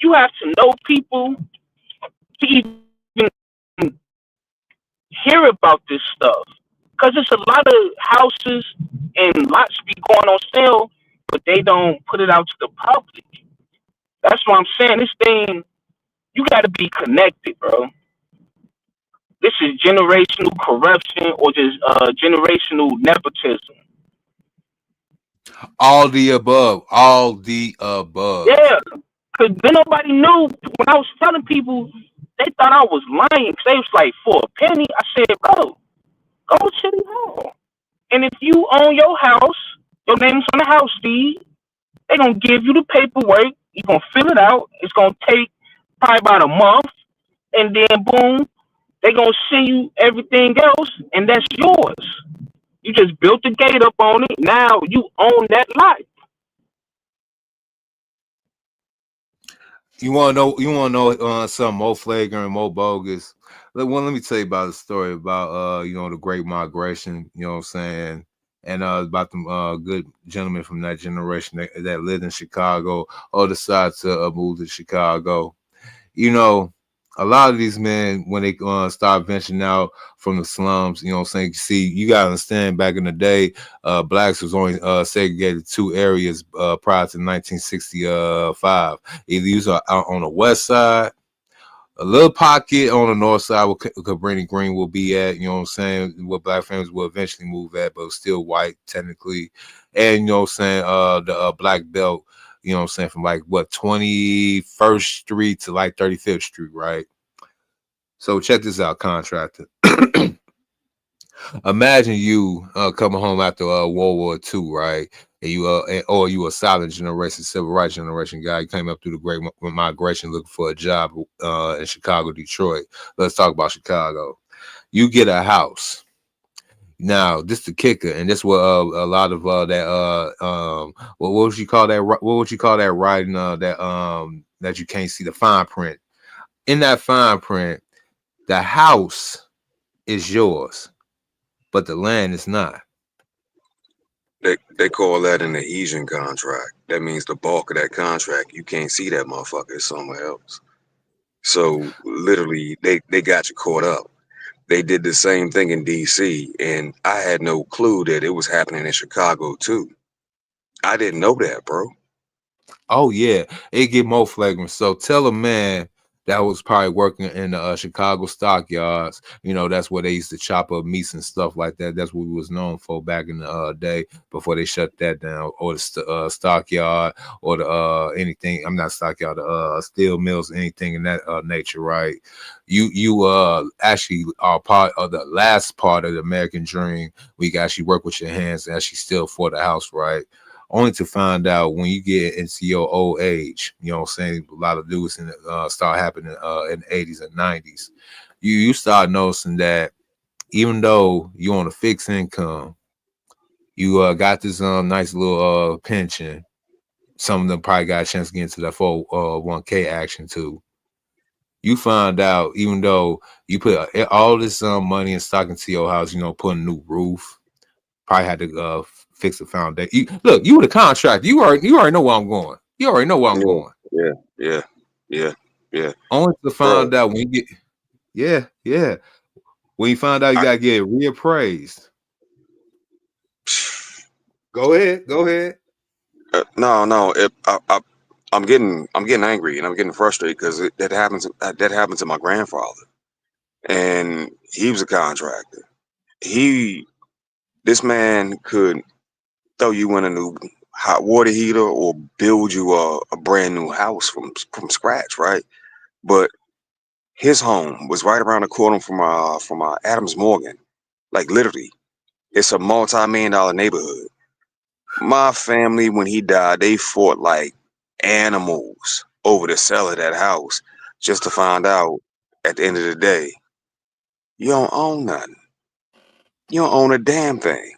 you have to know people to even hear about this stuff. Because it's a lot of houses and lots be going on sale, but they don't put it out to the public. That's what I'm saying. This thing, you got to be connected, bro. This is generational corruption or just generational nepotism. All the above. All the above. Yeah, because then nobody knew. When I was telling people, they thought I was lying. Cause they was like, for a penny. I said, bro, go to City Hall. And if you own your house, your name's on the house deed, they're going to give you the paperwork. You're going to fill it out. It's going to take probably about a month. And then, boom, they're going to send you everything else, and that's yours. You just built the gate up on it. Now you own that lot. You want to know something more flagrant, more bogus? Let me tell you about a story about the Great Migration. You know what I'm saying? And about them good gentlemen from that generation that lived in Chicago or decided to move to Chicago. You know, a lot of these men, when they start venturing out from the slums, you know what I'm saying? See, you got to understand, back in the day, blacks was only segregated 2 areas prior to 1965. Either you was on the west side, a little pocket on the north side where Cabrini Green will be at, you know what I'm saying, where black families will eventually move at, but still white technically. And, you know what I'm saying, the black belt, you know what I'm saying, from like 21st Street to like 35th Street, right? So check this out, contractor. Imagine you coming home after World War II, right? And you or you a silent generation, civil rights generation guy. You came up through the Great Migration looking for a job in Chicago, Detroit. Let's talk about Chicago. You get a house. Now, this the kicker, and this what a lot of that what would you call that? What would you call that writing that you can't see, the fine print? In that fine print, the house is yours, but the land is not. They call that an adhesion contract. That means the bulk of that contract, you can't see that motherfucker. It's somewhere else. So literally, they got you caught up. They did the same thing in DC, and I had no clue that it was happening in Chicago too. I didn't know that, bro. Oh yeah, it get more flagrant. So tell a man that was probably working in the Chicago stockyards. You know, that's where they used to chop up meats and stuff like that. That's what we was known for back in the day before they shut that down. Or the stockyard, or the anything. I'm not stockyard. The steel mills, anything in that nature, right? You actually are part of the last part of the American dream. We can actually work with your hands and actually steal for the house, right? Only to find out when you get into your old age, you know what I'm saying, a lot of dudes start happening in the 80s and 90s. You start noticing that even though you're on a fixed income, you got this nice little pension. Some of them probably got a chance to get into that 401k action too. You find out, even though you put all this money and stock into your house, you know, put a new roof, probably had to fix the foundation. Look, you the contractor. You already know where I'm going. You already know where I'm going. Yeah. Only to find out when you get, when you find out you gotta get reappraised. Go ahead. No. I'm getting angry and I'm getting frustrated because that happened to my grandfather, and he was a contractor. This man could throw you in a new hot water heater or build you a brand new house from scratch, right? But his home was right around the corner from Adams Morgan, Like literally, it's a multi-million-dollar neighborhood. My family, when he died, they fought like animals over the sale of that house, just to find out at the end of the day, you don't own nothing. You don't own a damn thing.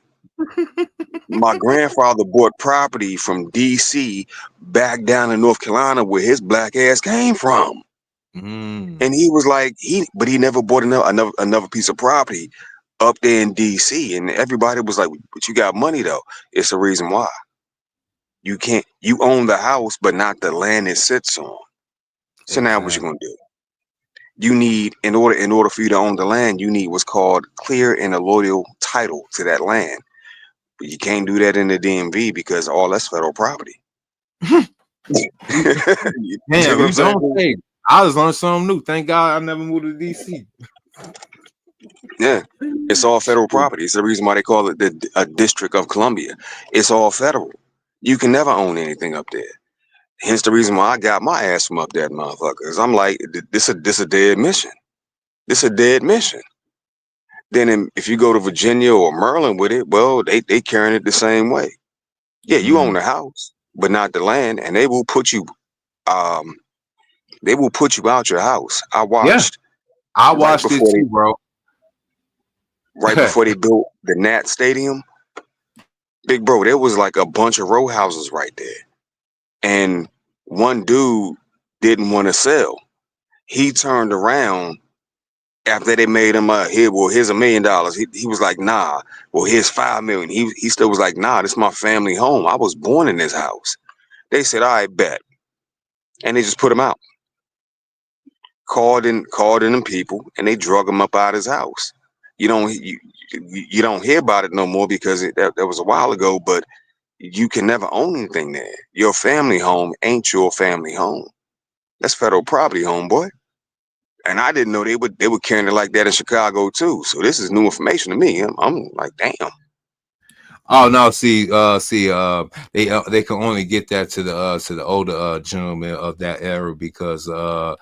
My grandfather bought property from DC back down in North Carolina where his black ass came from. And he was like, but he never bought another piece of property up there in DC. And everybody was like, but you got money though. It's the reason why. You own the house, but not the land it sits on. So now what you gonna do? You need, in order for you to own the land, you need what's called clear and allodial title to that land. But you can't do that in the DMV because all that's federal property. Damn, you don't say. I was learning something new. Thank God I never moved to DC. Yeah, it's all federal property. It's the reason why they call it a District of Columbia. It's all federal. You can never own anything up there. Hence the reason why I got my ass from up that motherfucker. Cause I'm like, this a dead mission. This a dead mission. Then if you go to Virginia or Maryland with it, well, they carrying it the same way. Yeah, you own the house, but not the land, and they will put you out your house. I watched it too, bro. Right before they built the Nat Stadium, big bro, there was like a bunch of row houses right there. And one dude didn't want to sell. He turned around after they made him here's $1 million. He was like, nah. Well, here's $5 million. He still was like, nah, this is my family home. I was born in this house. They said, all right, bet. And they just put him out. Called in them people, and they drug him up out his house. You don't hear about it no more because that was a while ago, but you can never own anything there. Your family home ain't your family home. That's federal property, homeboy. And I didn't know they were carrying it like that in Chicago too. So this is new information to me. I'm like, damn. Oh no, they can only get that to the older gentlemen of that era because the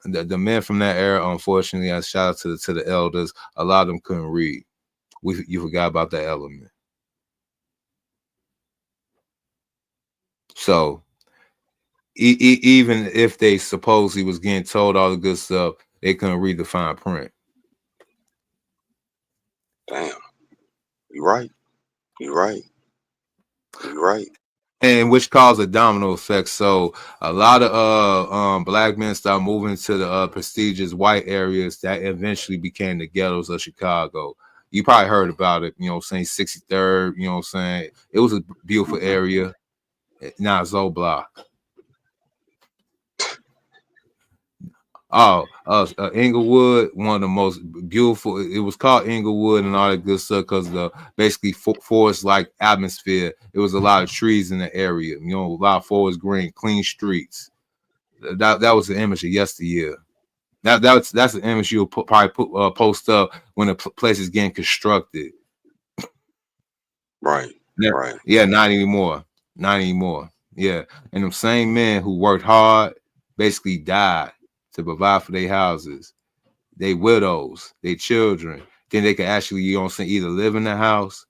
men from that era, unfortunately, I shout out to the elders, a lot of them couldn't read. You forgot about that element. So even if they supposedly was getting told all the good stuff, they couldn't read the fine print. Damn. You're right. And which caused a domino effect. So a lot of black men started moving to the prestigious white areas that eventually became the ghettos of Chicago. You probably heard about it, you know what I'm saying, 63rd, you know what I'm saying? It was a beautiful area. Now it's old block. Inglewood, one of the most beautiful. It was called Inglewood and all that good stuff because the basically forest-like atmosphere. It was a lot of trees in the area. You know, a lot of forest green, clean streets. That was the image of yesteryear. That's the image you'll probably post up when the place is getting constructed. Right. Right. Yeah, not anymore. Yeah, and them same men who worked hard basically died to provide for their houses, they widows, their children. Then they could actually, you know what I'm saying, either live in the house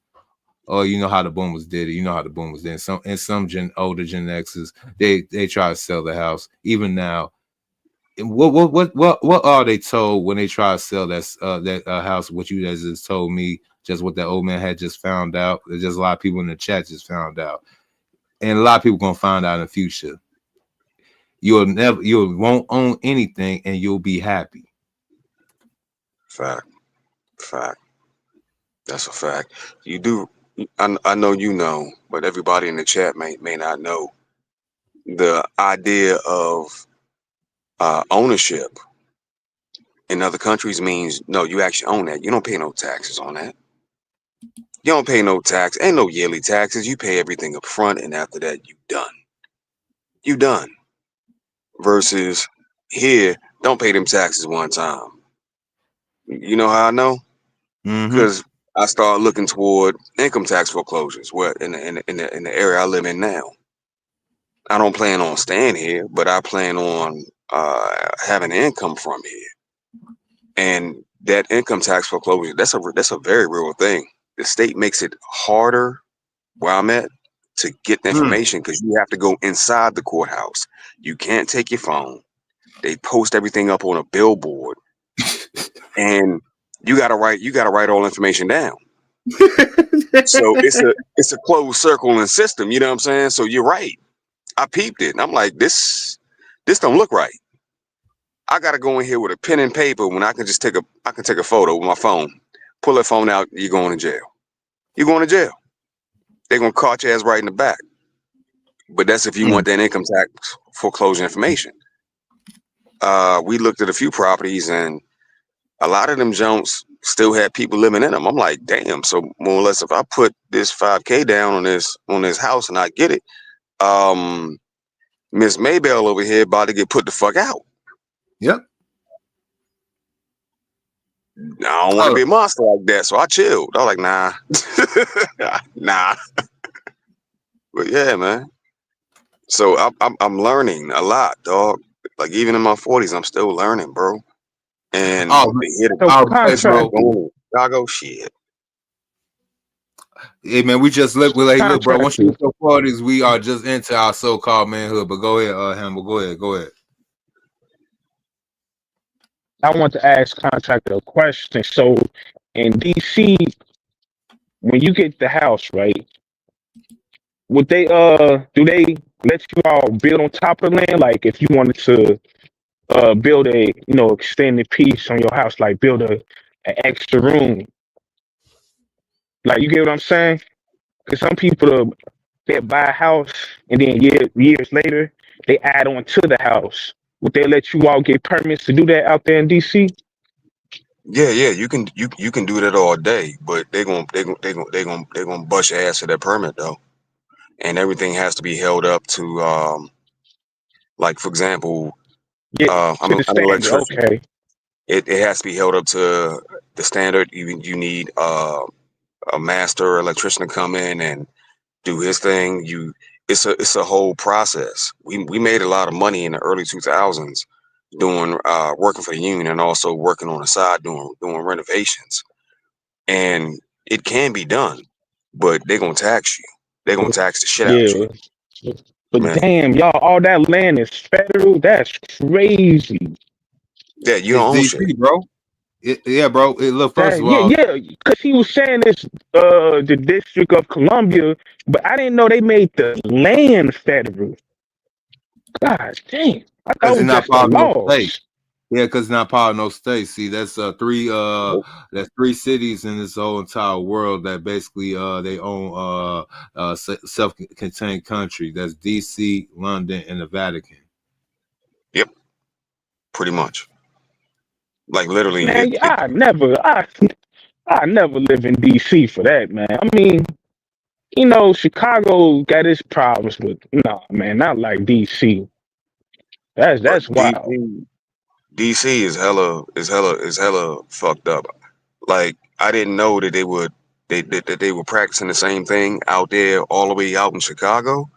or you know how the boomers did it. You know how the boomers did it. Some older Gen X's, they try to sell the house. Even now, what are they told when they try to sell that house? What you guys just told me, just what that old man had just found out. There's just a lot of people in the chat just found out. And a lot of people gonna find out in the future. You won't own anything and you'll be happy. Fact. That's a fact. You do. I know you know, but everybody in the chat may not know the idea of ownership in other countries means no, you actually own that. You don't pay no taxes on that. You don't pay no tax. Ain't no yearly taxes. You pay everything up front, and after that, you done. Versus here, don't pay them taxes one time. You know how I know? Because I started looking toward income tax foreclosures. Where in the area I live in now, I don't plan on staying here, but I plan on having income from here. And that income tax foreclosure, that's a very real thing. The state makes it harder where I'm at to get the information because you have to go inside the courthouse. You can't take your phone. They post everything up on a billboard, and you gotta write all information down. So it's a closed circle and system. You know what I'm saying? So you're right. I peeped it, and I'm like, this don't look right. I gotta go in here with a pen and paper when I can just take a photo with my phone. Pull that phone out, you're going to jail. You're going to jail. They're gonna caught your ass right in the back. But that's if you want that income tax foreclosure information. We looked at a few properties, and a lot of them Jones still had people living in them. I'm like, damn. So more or less, if I put this $5K down on this house and I get it, Miss Maybell over here about to get put the fuck out. Yep. I don't want to be a monster like that, so I chilled. I was like, nah, nah. But yeah, man. So I'm learning a lot, dog. Like even in my 40s, I'm still learning, bro. And Chicago shit. Hey man, we just look. We're like, look, bro. Once you hit the 40s, we are just into our so-called manhood. But go ahead, Hannibal. Go ahead. I want to ask contractor a question. So in DC, when you get the house, right? Would they do they let you all build on top of the land? Like if you wanted to build a extended piece on your house, like build an extra room. Like you get what I'm saying? Because some people they buy a house and then years later they add on to the house. Would they let you all get permits to do that out there in DC? Yeah, you can do that all day, but they're gonna bust your ass for that permit though, and everything has to be held up to like for example, I'm an electrician. Okay. It has to be held up to the standard. You need a master electrician to come in and do his thing. It's a whole process. We made a lot of money in the early 2000s doing working for the union and also working on the side doing renovations. And it can be done, but they're gonna tax you. They're gonna tax the shit out of you. But man, damn, y'all, all that land is federal. That's crazy. Yeah, you own DC, shit, bro. Yeah, bro. Look, first of all, because he was saying it's the District of Columbia, but I didn't know they made the land federal. God damn, I thought it was just the laws. Yeah, because it's not part of no state. See, that's three cities in this whole entire world that basically they own self-contained country. That's DC, London, and the Vatican. Yep, pretty much. Like literally, man, I never live in DC for that, man. I mean, Chicago got its problems, but no, man, not like DC. That's wild. DC is hella fucked up. Like I didn't know that they were practicing the same thing out there all the way out in Chicago,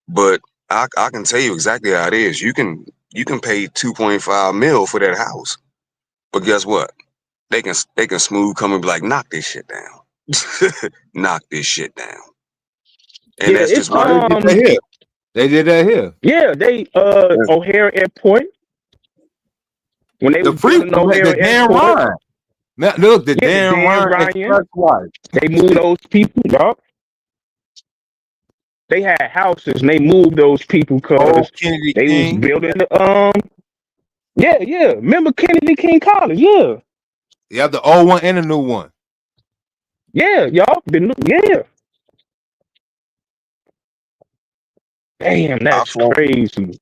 but I can tell you exactly how it is. You can pay 2.5 mil for that house. But guess what? They can smooth come and be like, knock this shit down. Knock this shit down. And that's just what they did that here. Yeah, they O'Hare Airport. When they were building O'Hare Airport. Now, look, the Dan Ryan. They moved those people, dog. They had houses and they moved those people because they was building Yeah. Remember Kennedy King College? Yeah. You have the old one and the new one. Yeah, y'all. Yeah. Damn, that's crazy.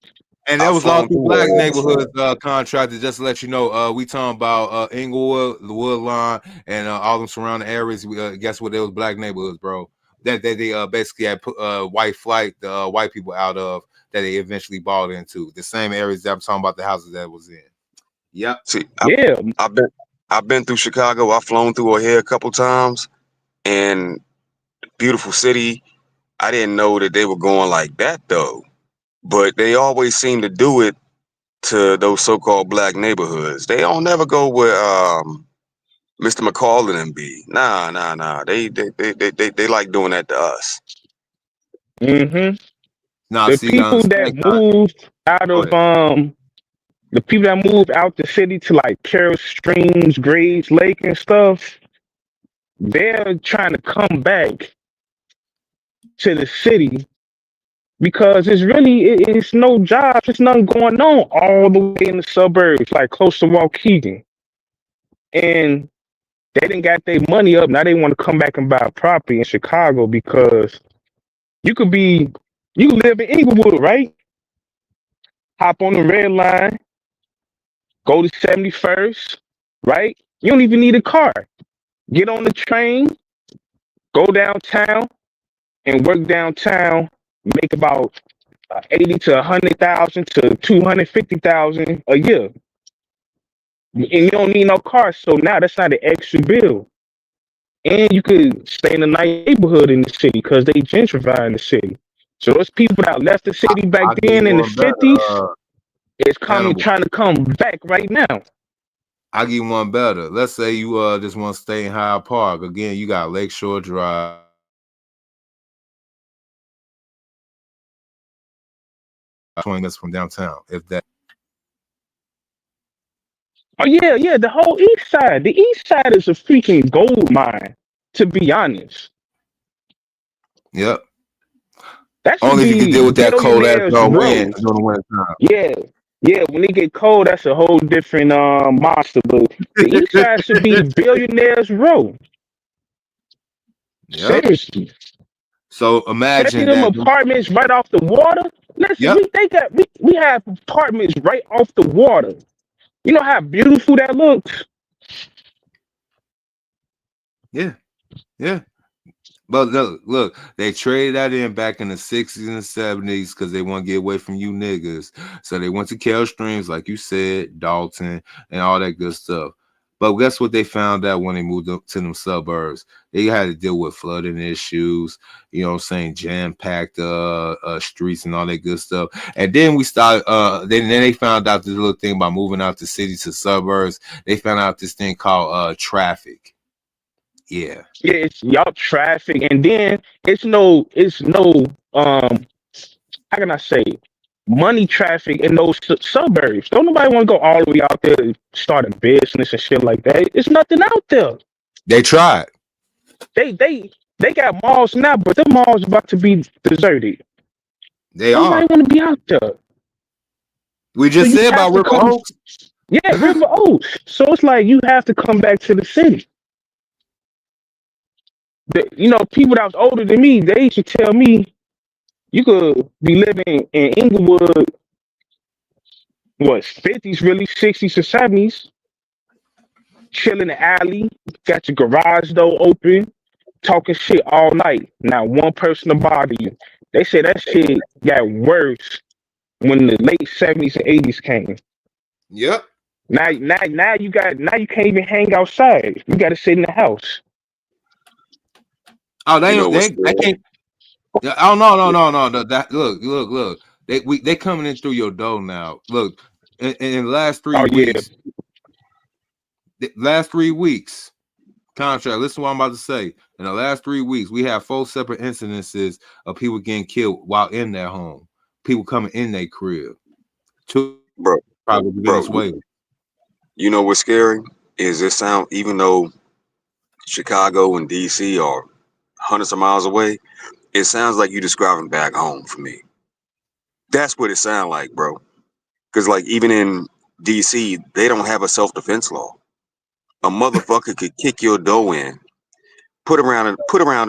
And that was all through black neighborhoods contracted. Just to let you know, we talking about Inglewood, the Woodline, and all them surrounding areas. Guess what? They was black neighborhoods, bro. That they basically had put white flight, the white people out of that they eventually bought into. The same areas that I'm talking about, the houses that was in. Yep. See, I've been through Chicago. I've flown through O'Hare a couple times, and beautiful city. I didn't know that they were going like that though, but they always seem to do it to those so-called black neighborhoods. They don't never go where Mr. McCall and them be. Nah. They like doing that to us. Mm-hmm. Now, The see, people that moved out go of ahead. the people that moved out the city to like Carroll Streams, Graves Lake and stuff, they're trying to come back to the city because it's no jobs, it's nothing going on all the way in the suburbs, like close to Waukegan. And they didn't got their money up. Now they want to come back and buy a property in Chicago because you could be you live in Inglewood, right? Hop on the red line, go to 71st, right? You don't even need a car. Get on the train, go downtown and work downtown, make about 80 to 100,000 to 250,000 a year. And you don't need no car. So now that's not an extra bill. And you could stay in a nice neighborhood in the city because they gentrifying the city. So those people that left the city back I'll give you then in the one better, 50s, it's Hannibal. trying to come back right now. I'll give you one better. Let's say you just want to stay in Hyde Park. Again, you got Lakeshore Drive. 20 minutes from downtown, if that. Oh yeah, the whole east side. The east side is a freaking gold mine, to be honest. Yep. That should Only if you can be deal with that cold ass billionaires' wind row. during the winter time. Yeah, when it get cold, that's a whole different monster. But the east side should be billionaires' row. Yep. Seriously. So Especially imagine them that. apartments right off the water. Listen, Yep. we have apartments right off the water. You know how beautiful that looks? Yeah. But look, they traded that in back in the 60s and 70s because they want to get away from you niggas. So they went to Carroll Streams, like you said, Dolton, and all that good stuff. But guess what they found out when they moved up to them suburbs? They had to deal with flooding issues, you know what I'm saying, jam-packed streets and all that good stuff. And then we started then they found out this little thing about moving out the city to suburbs. They found out this thing called traffic. Yeah, it's y'all traffic, and then it's no how can I say money traffic in those suburbs. Don't nobody want to go all the way out there to start a business and shit like that. It's nothing out there. they tried. They got malls now, but the malls about to be deserted. They Nobody are. want to be out there. We just So you said have about to River come. Oaks. Yeah, River Oaks. So it's like you have to come back to the city. People that was older than me, they used to tell me you could be living in Inglewood, what, 50s, really, 60s or 70s, chill in the alley, got your garage door open, talking shit all night. Not one person to bother you. They said that shit got worse when the late 70s and 80s came. Yep. Now you can't even hang outside. You got to sit in the house. Oh, they What's can't. Oh no. That look. They coming in through your door now. Look, in the last 3 Oh yeah, weeks, last 3 weeks, contract. Listen to what I'm about to say. In the last 3 weeks, we have 4 separate incidences of people getting killed while in their home. People coming in their crib. 2 bro, probably Venezuela. you know what's scary is it sound, even though Chicago and DC are hundreds of miles away, it sounds like you describing back home for me. That's what it sounds like, bro. Because like even in DC, they don't have a self-defense law. A motherfucker could kick your door in, put around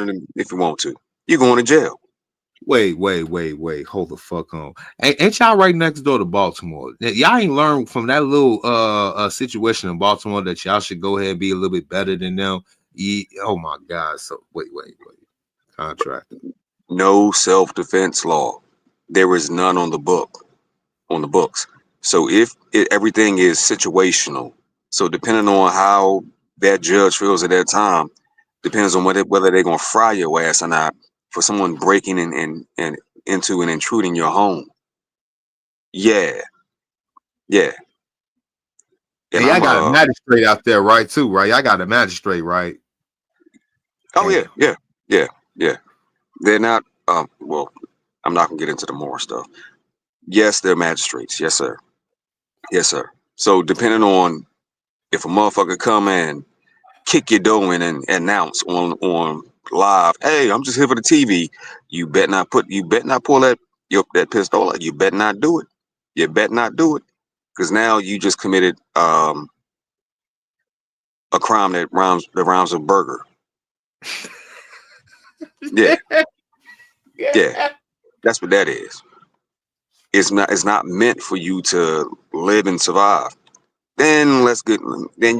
in him if you want to. You're going to jail. Wait. Hold the fuck on. Ain't y'all right next door to Baltimore? Y'all ain't learned from that little situation in Baltimore that y'all should go ahead and be a little bit better than them. Oh my God. So wait. Contractor. No self-defense law. There is none on the books. So if everything is situational, so depending on how that judge feels at that time, depends on whether they're gonna fry your ass or not for someone breaking and into and intruding your home. Yeah. And Hey, I I'm got a magistrate out there, right? Too, right? I got a magistrate, right? oh yeah. They're not well, I'm not gonna get into the more stuff. Yes, they're magistrates. Yes, sir. Yes, sir. So depending on if a motherfucker come and kick your door in and announce on live, hey, I'm just here for the TV. You bet not pull that pistol out. You bet not do it. You bet not do it. Because now you just committed a crime that rhymes with burger. Yeah. Yeah. That's what that is. It's not meant for you to live and survive. Then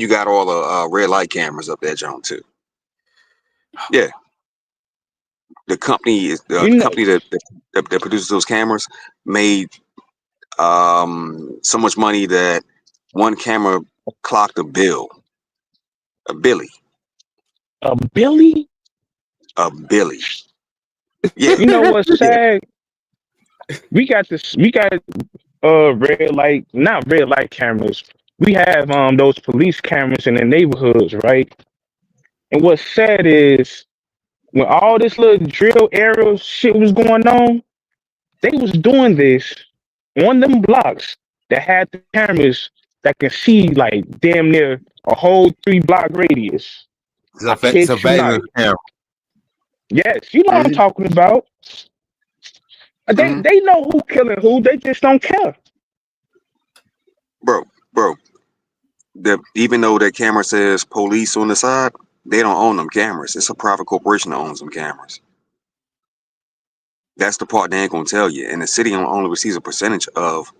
you got all the red light cameras up there, John, too. Yeah. The company that produces those cameras made so much money that one camera clocked a billy. A Billy? Yeah. You know what's sad? We got not red light cameras. We have those police cameras in the neighborhoods, right? And what's sad is when all this little drill arrow shit was going on, they was doing this on them blocks that had the cameras that can see like damn near a whole 3-block radius. I kid you not. Yes, you know what I'm talking about. They know who killing who. They just don't care. Bro. Even though that camera says police on the side, they don't own them cameras. It's a private corporation that owns them cameras. That's the part they ain't gonna tell you. And the city only receives a percentage of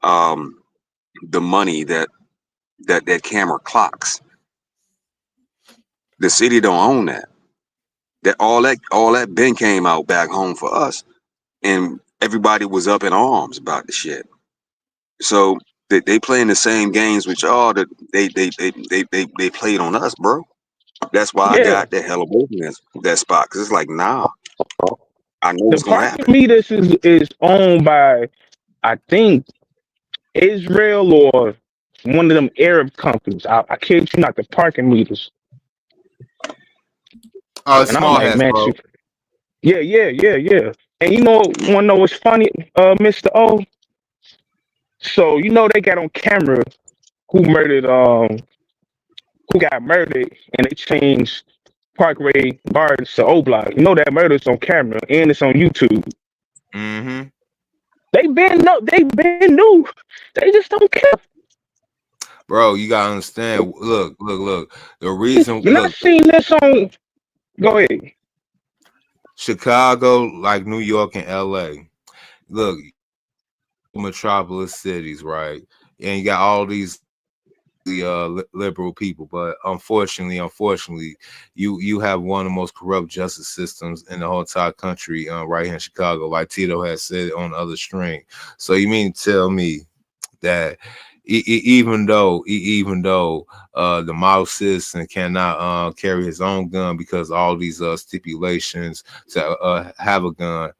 the money that camera clocks. The city don't own that. All that Ben came out back home for us, and everybody was up in arms about the shit. So they playing the same games with y'all that they played on us, bro. That's why I got the hell away from that spot, because it's like, nah, I know what's gonna happen. The parking meters is owned by, I think, Israel or one of them Arab companies. I kid you not, the parking meters. Oh, it's small ass, bro. Yeah. And you wanna know what's funny, Mr. O? So you know they got on camera who got murdered, and they changed Parkway Gardens to O Block. You know that murder's on camera and it's on YouTube. Mm-hmm. They been new. They just don't care. Bro, you gotta understand. Look. The reason I seen this on. Go ahead. Chicago, like New York and LA. Look, metropolis cities, right? And you got all these liberal people, but unfortunately, you have one of the most corrupt justice systems in the whole entire country, right here in Chicago, like Tito has said on the other string. So you mean to tell me that even though the model citizen cannot carry his own gun because all these stipulations to have a gun,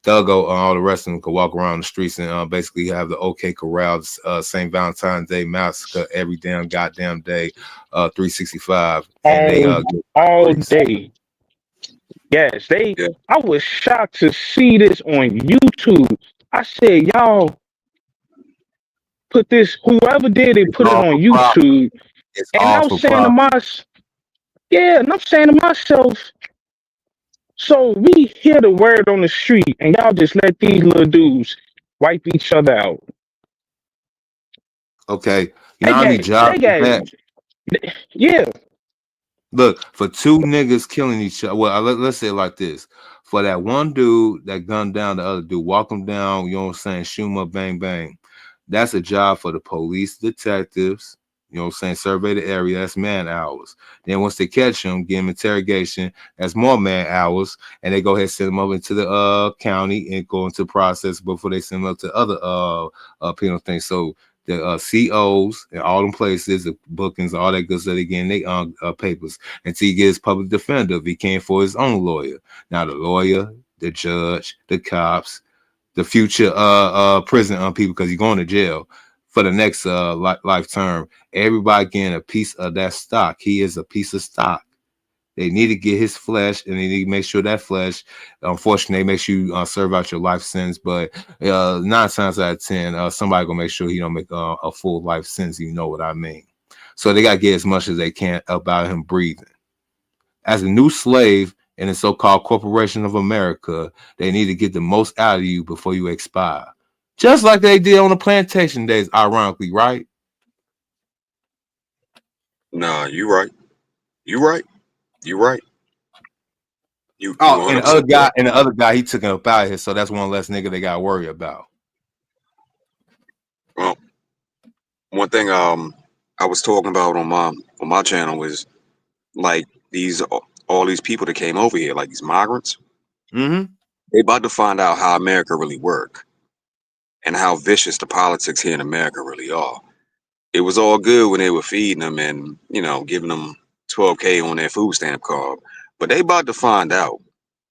Thuggo and all the rest of them could walk around the streets and basically have the OK Corral, St. Valentine's Day massacre every damn goddamn day, 365, and they all day. Yes, I was shocked to see this on YouTube. I said, y'all put this. Whoever did it, put it on YouTube. And I'm saying to myself, so we hear the word on the street, and y'all just let these little dudes wipe each other out. Okay, you know how many jobs yeah. Look, for two niggas killing each other. Well, let's say it like this: for that one dude that gunned down the other dude, walk him down. You know what I'm saying? Shoot him up, bang bang. That's a job for the police detectives. You know what I'm saying? Survey the area. That's man hours. Then once they catch him, give him interrogation. That's more man hours. And they go ahead and send him up into the county and go into process before they send him up to other penal things. So the COs and all them places, the bookings, all that good stuff, they getting their papers until he gets public defender if he can't for his own lawyer. Now the lawyer, the judge, the cops, the future prison people, because he's going to jail. for the next life term. Everybody getting a piece of that stock. He is a piece of stock. They need to get his flesh, and they need to make sure that flesh, unfortunately, makes you serve out your life sentence. But 9 times out of 10, somebody gonna make sure he don't make a full life sentence. You know what I mean? So they gotta get as much as they can about him breathing. As a new slave in the so-called corporation of America, they need to get the most out of you before you expire, just like they did on the plantation days. Ironically, right? Nah, you right. You right. You right. You Oh, and the 100% right. other guy, he took him up out of here, so that's one less nigga they got to worry about. Well, one thing I was talking about on my channel was like all these people that came over here, like these migrants. Mm-hmm. They about to find out how America really work and how vicious the politics here in America really are. It was all good when they were feeding them and, you know, giving them $12K on their food stamp card, but they about to find out.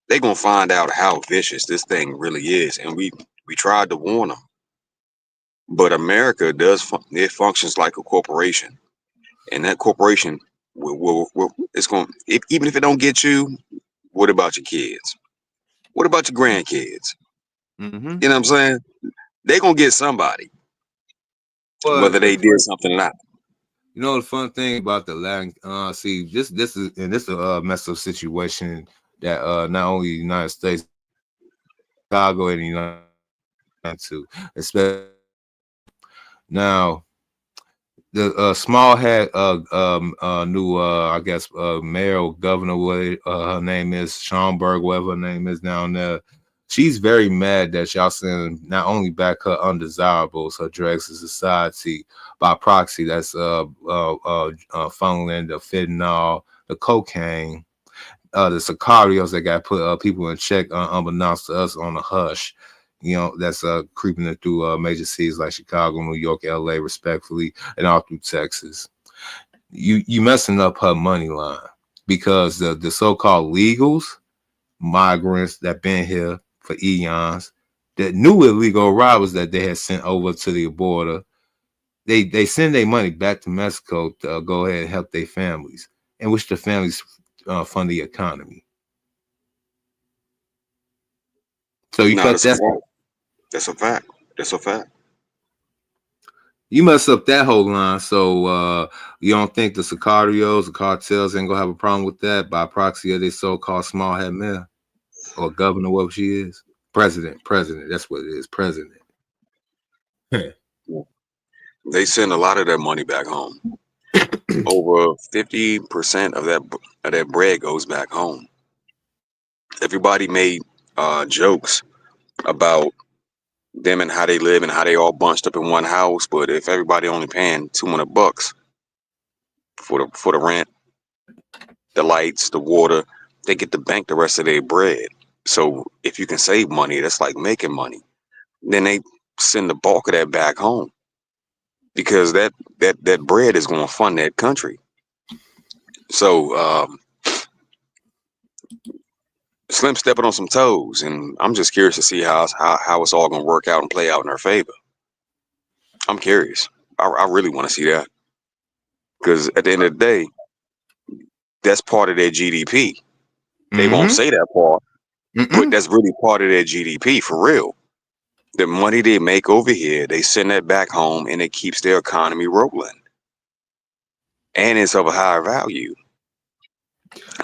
They gonna find out how vicious this thing really is, and we tried to warn them. But America it functions like a corporation, and that corporation it's going even if it don't get you, what about your kids? What about your grandkids? Mm-hmm. You know what I'm saying? They gonna get somebody, whether they did something or not. You know the fun thing about the Latin, see this is a messed up situation that not only the United States, Chicago and the United States too, especially now. The Small had new I guess mayor or governor, what her name is, Schomburg, whatever her name is down there. She's very mad that y'all send not only back her undesirables, her drugs to society by proxy. That's funneling the fentanyl, the cocaine, the sicarios that got put people in check unbeknownst to us on a hush. You know, that's creeping it through major cities like Chicago, New York, LA, respectfully, and all through Texas. You messing up her money line because the so-called legals, migrants that been here for eons, that new illegal arrivals that they had sent over to the border, they send their money back to Mexico to go ahead and help their families, in which the families fund the economy. So you cut that. That's a fact. That's a fact. You mess up that whole line, so you don't think the sicarios, the cartels ain't gonna have a problem with that by proxy of this so-called small head mayor or governor, whatever she is? President. That's what it is, president. They send a lot of that money back home. Over 50% of that bread goes back home. Everybody made jokes about them and how they live and how they all bunched up in one house, but if everybody only paying $200 for the rent, the lights, the water, they get to bank the rest of their bread. So if you can save money, that's like making money. Then they send the bulk of that back home because that bread is going to fund that country. So Slim stepping on some toes, and I'm just curious to see how it's all going to work out and play out in her favor. I'm curious. I really want to see that, because at the end of the day, that's part of their GDP. They won't say that part, but that's really part of their GDP for real. The money they make over here, they send that back home, and it keeps their economy rolling, and it's of a higher value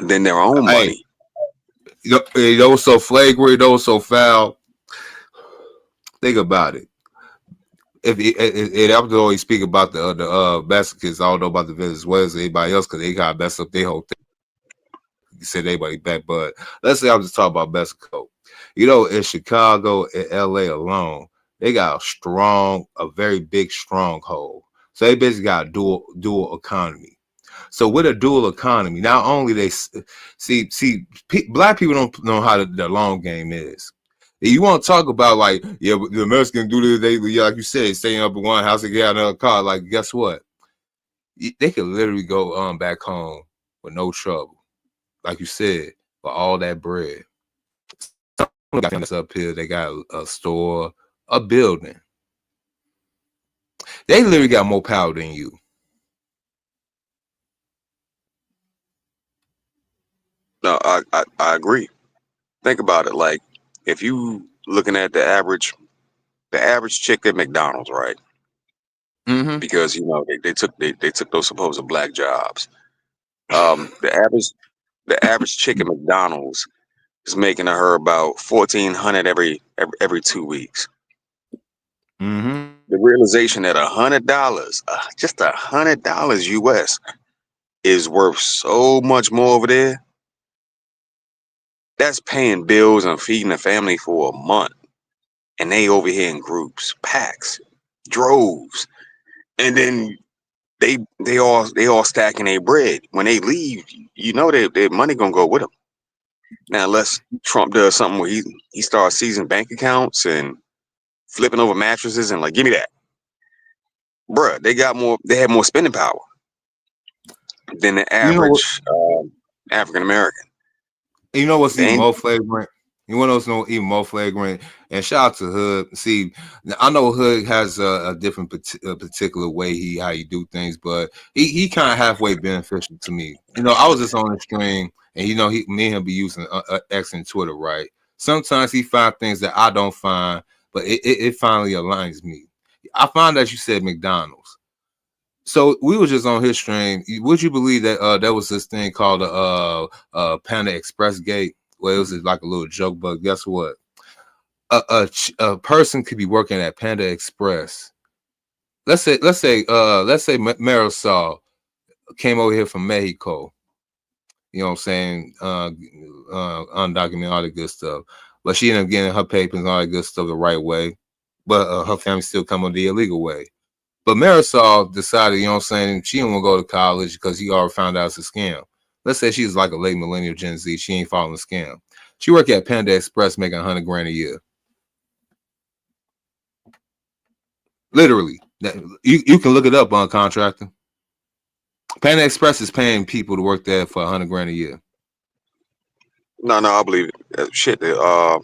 than their own money. You know what's so flagrant, you know what's so foul? Think about it. If I would always speak about the Mexicans, I don't know about the Venezuelans or anybody else because they got messed up their whole thing. You said anybody back, but let's say I'm just talking about Mexico. You know, in Chicago and LA alone, they got a very big stronghold. So they basically got a dual economy. So with a dual economy, not only they see black people don't know how the long game is. You want to talk about like, yeah, the Mexicans do this, they like you said, staying up in one house and get out another car. Like, guess what? They could literally go back home with no trouble, like you said, for all that bread. Some got up here, they got a store, a building. They literally got more power than you. No, I agree. Think about it. Like, if you looking at the average chick at McDonald's, right? Mm-hmm. Because they took those supposed black jobs. The average chick at McDonald's is making her about 1,400 every 2 weeks. Mm-hmm. The realization that $100, just $100 US, is worth so much more over there. That's paying bills and feeding a family for a month, and they over here in groups, packs, droves, and then they all stacking their bread. When they leave, their money gonna go with them. Now, unless Trump does something where he starts seizing bank accounts and flipping over mattresses and like, give me that, bruh. They have more spending power than the You know what? average African American. You know what's They even ain't, more flagrant? You want to know even more flagrant? And shout out to Hood. See, I know Hood has a different particular way how you do things, but he kind of halfway beneficial to me. I was just on the stream, and me and him be using X and Twitter, right? Sometimes he find things that I don't find, but it finally aligns me. I found that you said McDonald's. So we were just on his stream. Would you believe that there was this thing called a Panda Express Gate? Well, it was like a little joke, but guess what? A person could be working at Panda Express. Let's say Marisol came over here from Mexico. You know what I'm saying? Undocumented, all the good stuff. But she ended up getting her papers and all that good stuff the right way. But her family still come on the illegal way. But Marisol decided, you know what I'm saying, she didn't want to go to college because he already found out it's a scam. Let's say she's like a late millennial Gen Z. She ain't following the scam. She worked at Panda Express making $100 grand a year. Literally. You can look it up on contractor. Panda Express is paying people to work there for $100 grand a year. no, I believe it. Shit, the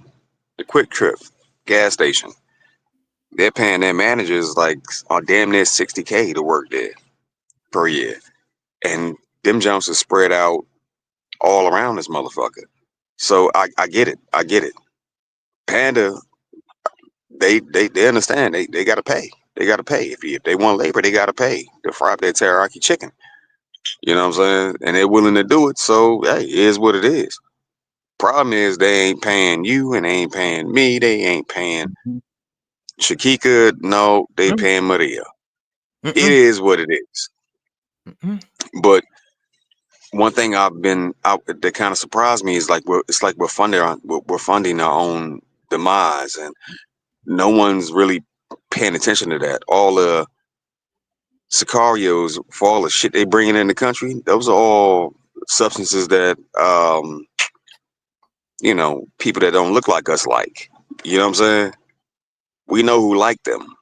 Quick Trip gas station, they're paying their managers like on damn near $60K to work there per year, and them jumps are spread out all around this motherfucker. So I get it. Panda, they understand. They gotta pay. They gotta pay. If they want labor, they gotta pay to fry up their teriyaki chicken. You know what I'm saying? And they're willing to do it. So hey, it is what it is. Problem is they ain't paying you and they ain't paying me. They ain't paying Shakika. No, they paying Maria. It is what it is. But one thing that kind of surprised me is like we're funding our own demise, and no one's really paying attention to that. All the Sicarios for all the shit they bringing in the country, those are all substances that people that don't look like us like. You know what I'm saying? We know who like them.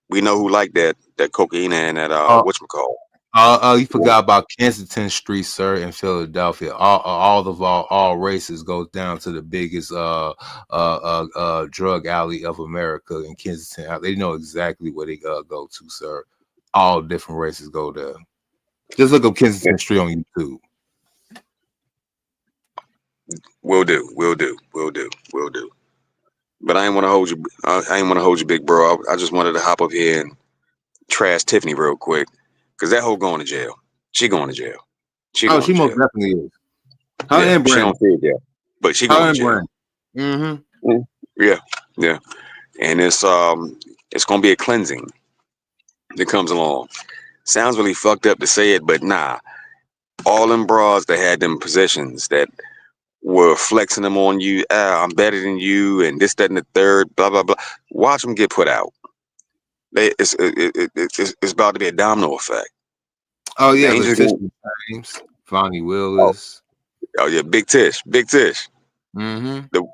We know who like that cocaine and that whatchamacallit. You forgot about Kensington Street, sir, in Philadelphia. All races goes down to the biggest drug alley of America in Kensington. They know exactly where they go to, sir. All different races go there. Just look up Kensington Street on YouTube. Will do. But I ain't want to hold you. I ain't want to hold you, big bro. I just wanted to hop up here and trash Tiffany real quick, because that hoe going to jail. She going to jail. She most definitely is. Her and Brandon. She don't feel jail, but she going to jail. Mm-hmm. Yeah. And it's gonna be a cleansing that comes along. Sounds really fucked up to say it, but nah. All them bras that had them possessions that were flexing them on you, I'm better than you, and this, that, and the third, blah blah blah. Watch them get put out. It's about to be a domino effect. Oh yeah, James, Fonnie Willis. Oh yeah, Big Tish. Mm-hmm. The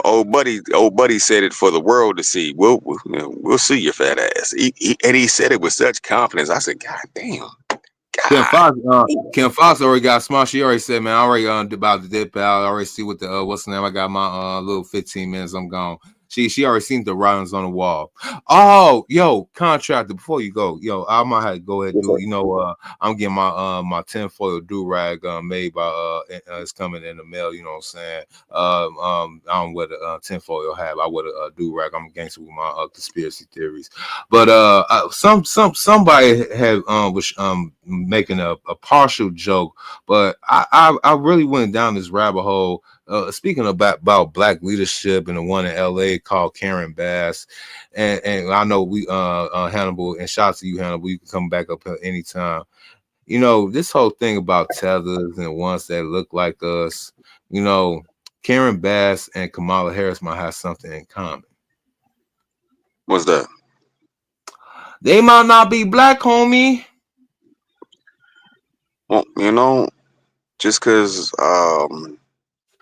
old buddy said it for the world to see. We'll see your fat ass. He said it with such confidence. I said, God damn. Kim Fox already got smart. She already said, man, I already about to dip out. I already see what what's the name. I got my little 15 minutes. I'm gone. She already seen the writings on the wall. Oh, yo, contractor, before you go, yo, I might have to go ahead and do. You know, I'm getting my my tinfoil do rag made by it's coming in the mail. You know what I'm saying? I don't wear the tinfoil hat. I wear the do rag. I'm against with my conspiracy theories. But somebody had was making a partial joke, but I really went down this rabbit hole. Speaking about black leadership and the one in LA called Karen Bass, and I know we Hannibal, and shout out to you, Hannibal. You can come back up here anytime. You know, this whole thing about tethers and ones that look like us, you know, Karen Bass and Kamala Harris might have something in common. What's that? They might not be black, homie. Well, you know, just because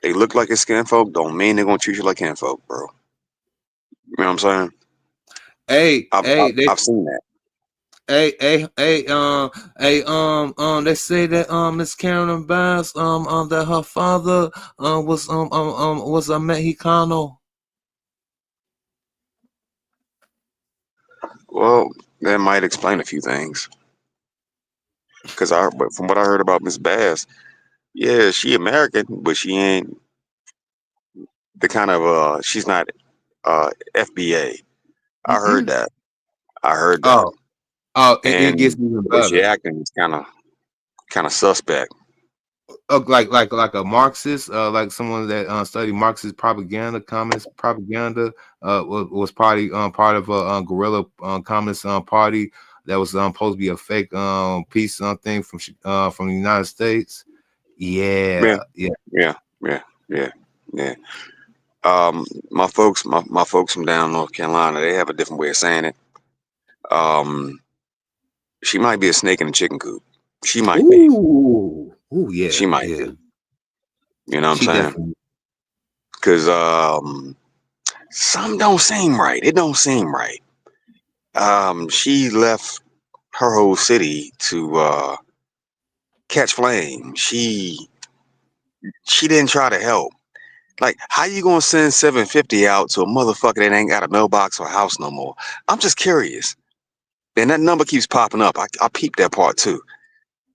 they look like a skin folk don't mean they're gonna treat you like kin folk, bro. You know what I'm saying? Hey, I've seen that. Hey, they say that Miss Karen Bass that her father was a Mexicano. Well, that might explain a few things. But from what I heard about Miss Bass, yeah, she American, but she ain't the kind of she's not FBA. I heard that. It gets even better. She acting is kind of suspect. Like a Marxist, like someone that studied Marxist propaganda, communist propaganda, was part of a guerrilla communist party that was supposed to be a fake peace thing from the United States. Yeah. My folks from down North Carolina, they have a different way of saying it. She might be a snake in a chicken coop. She might be. Ooh, yeah. She might be. You know what I'm saying? Because something don't seem right. It don't seem right. She left her whole city to catch flame. She didn't try to help. Like, how you gonna send $750 out to a motherfucker that ain't got a mailbox or a house no more? I'm just curious. And that number keeps popping up. I peeped that part too.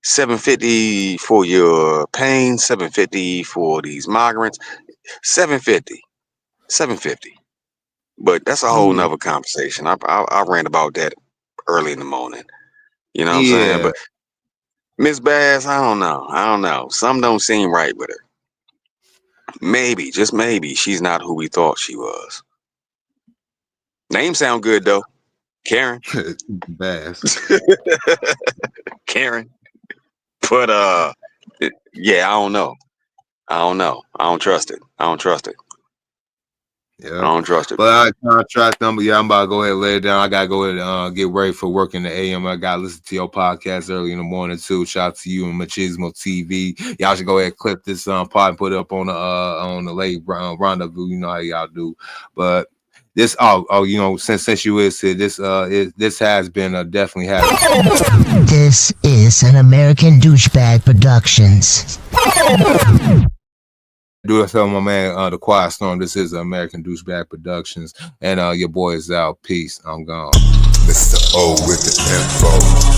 $750 for your pain, $750 for these migrants, $750. But that's a whole nother conversation. I ran about that early in the morning. You know what I'm saying? But Miss Bass, I don't know. Something don't seem right with her. Maybe, just maybe, she's not who we thought she was. Name sound good though. Karen. Bass. Karen. But yeah, I don't know. I don't trust it. Yeah, I don't trust it. But contract number, I'm about to go ahead and lay it down. I gotta go ahead and get ready for work in the AM. I gotta listen to your podcast early in the morning too. Shout out to you and Machismo TV. Y'all should go ahead and clip this part and put it up on the late rendezvous. You know how y'all do. But this you know, since you is here, this has been definitely has. This is an American Douchebag Productions. Do I tell my man the Quiet Storm? This is American Douchebag Productions, and your boy is out. Peace. I'm gone. Mr. O with the info.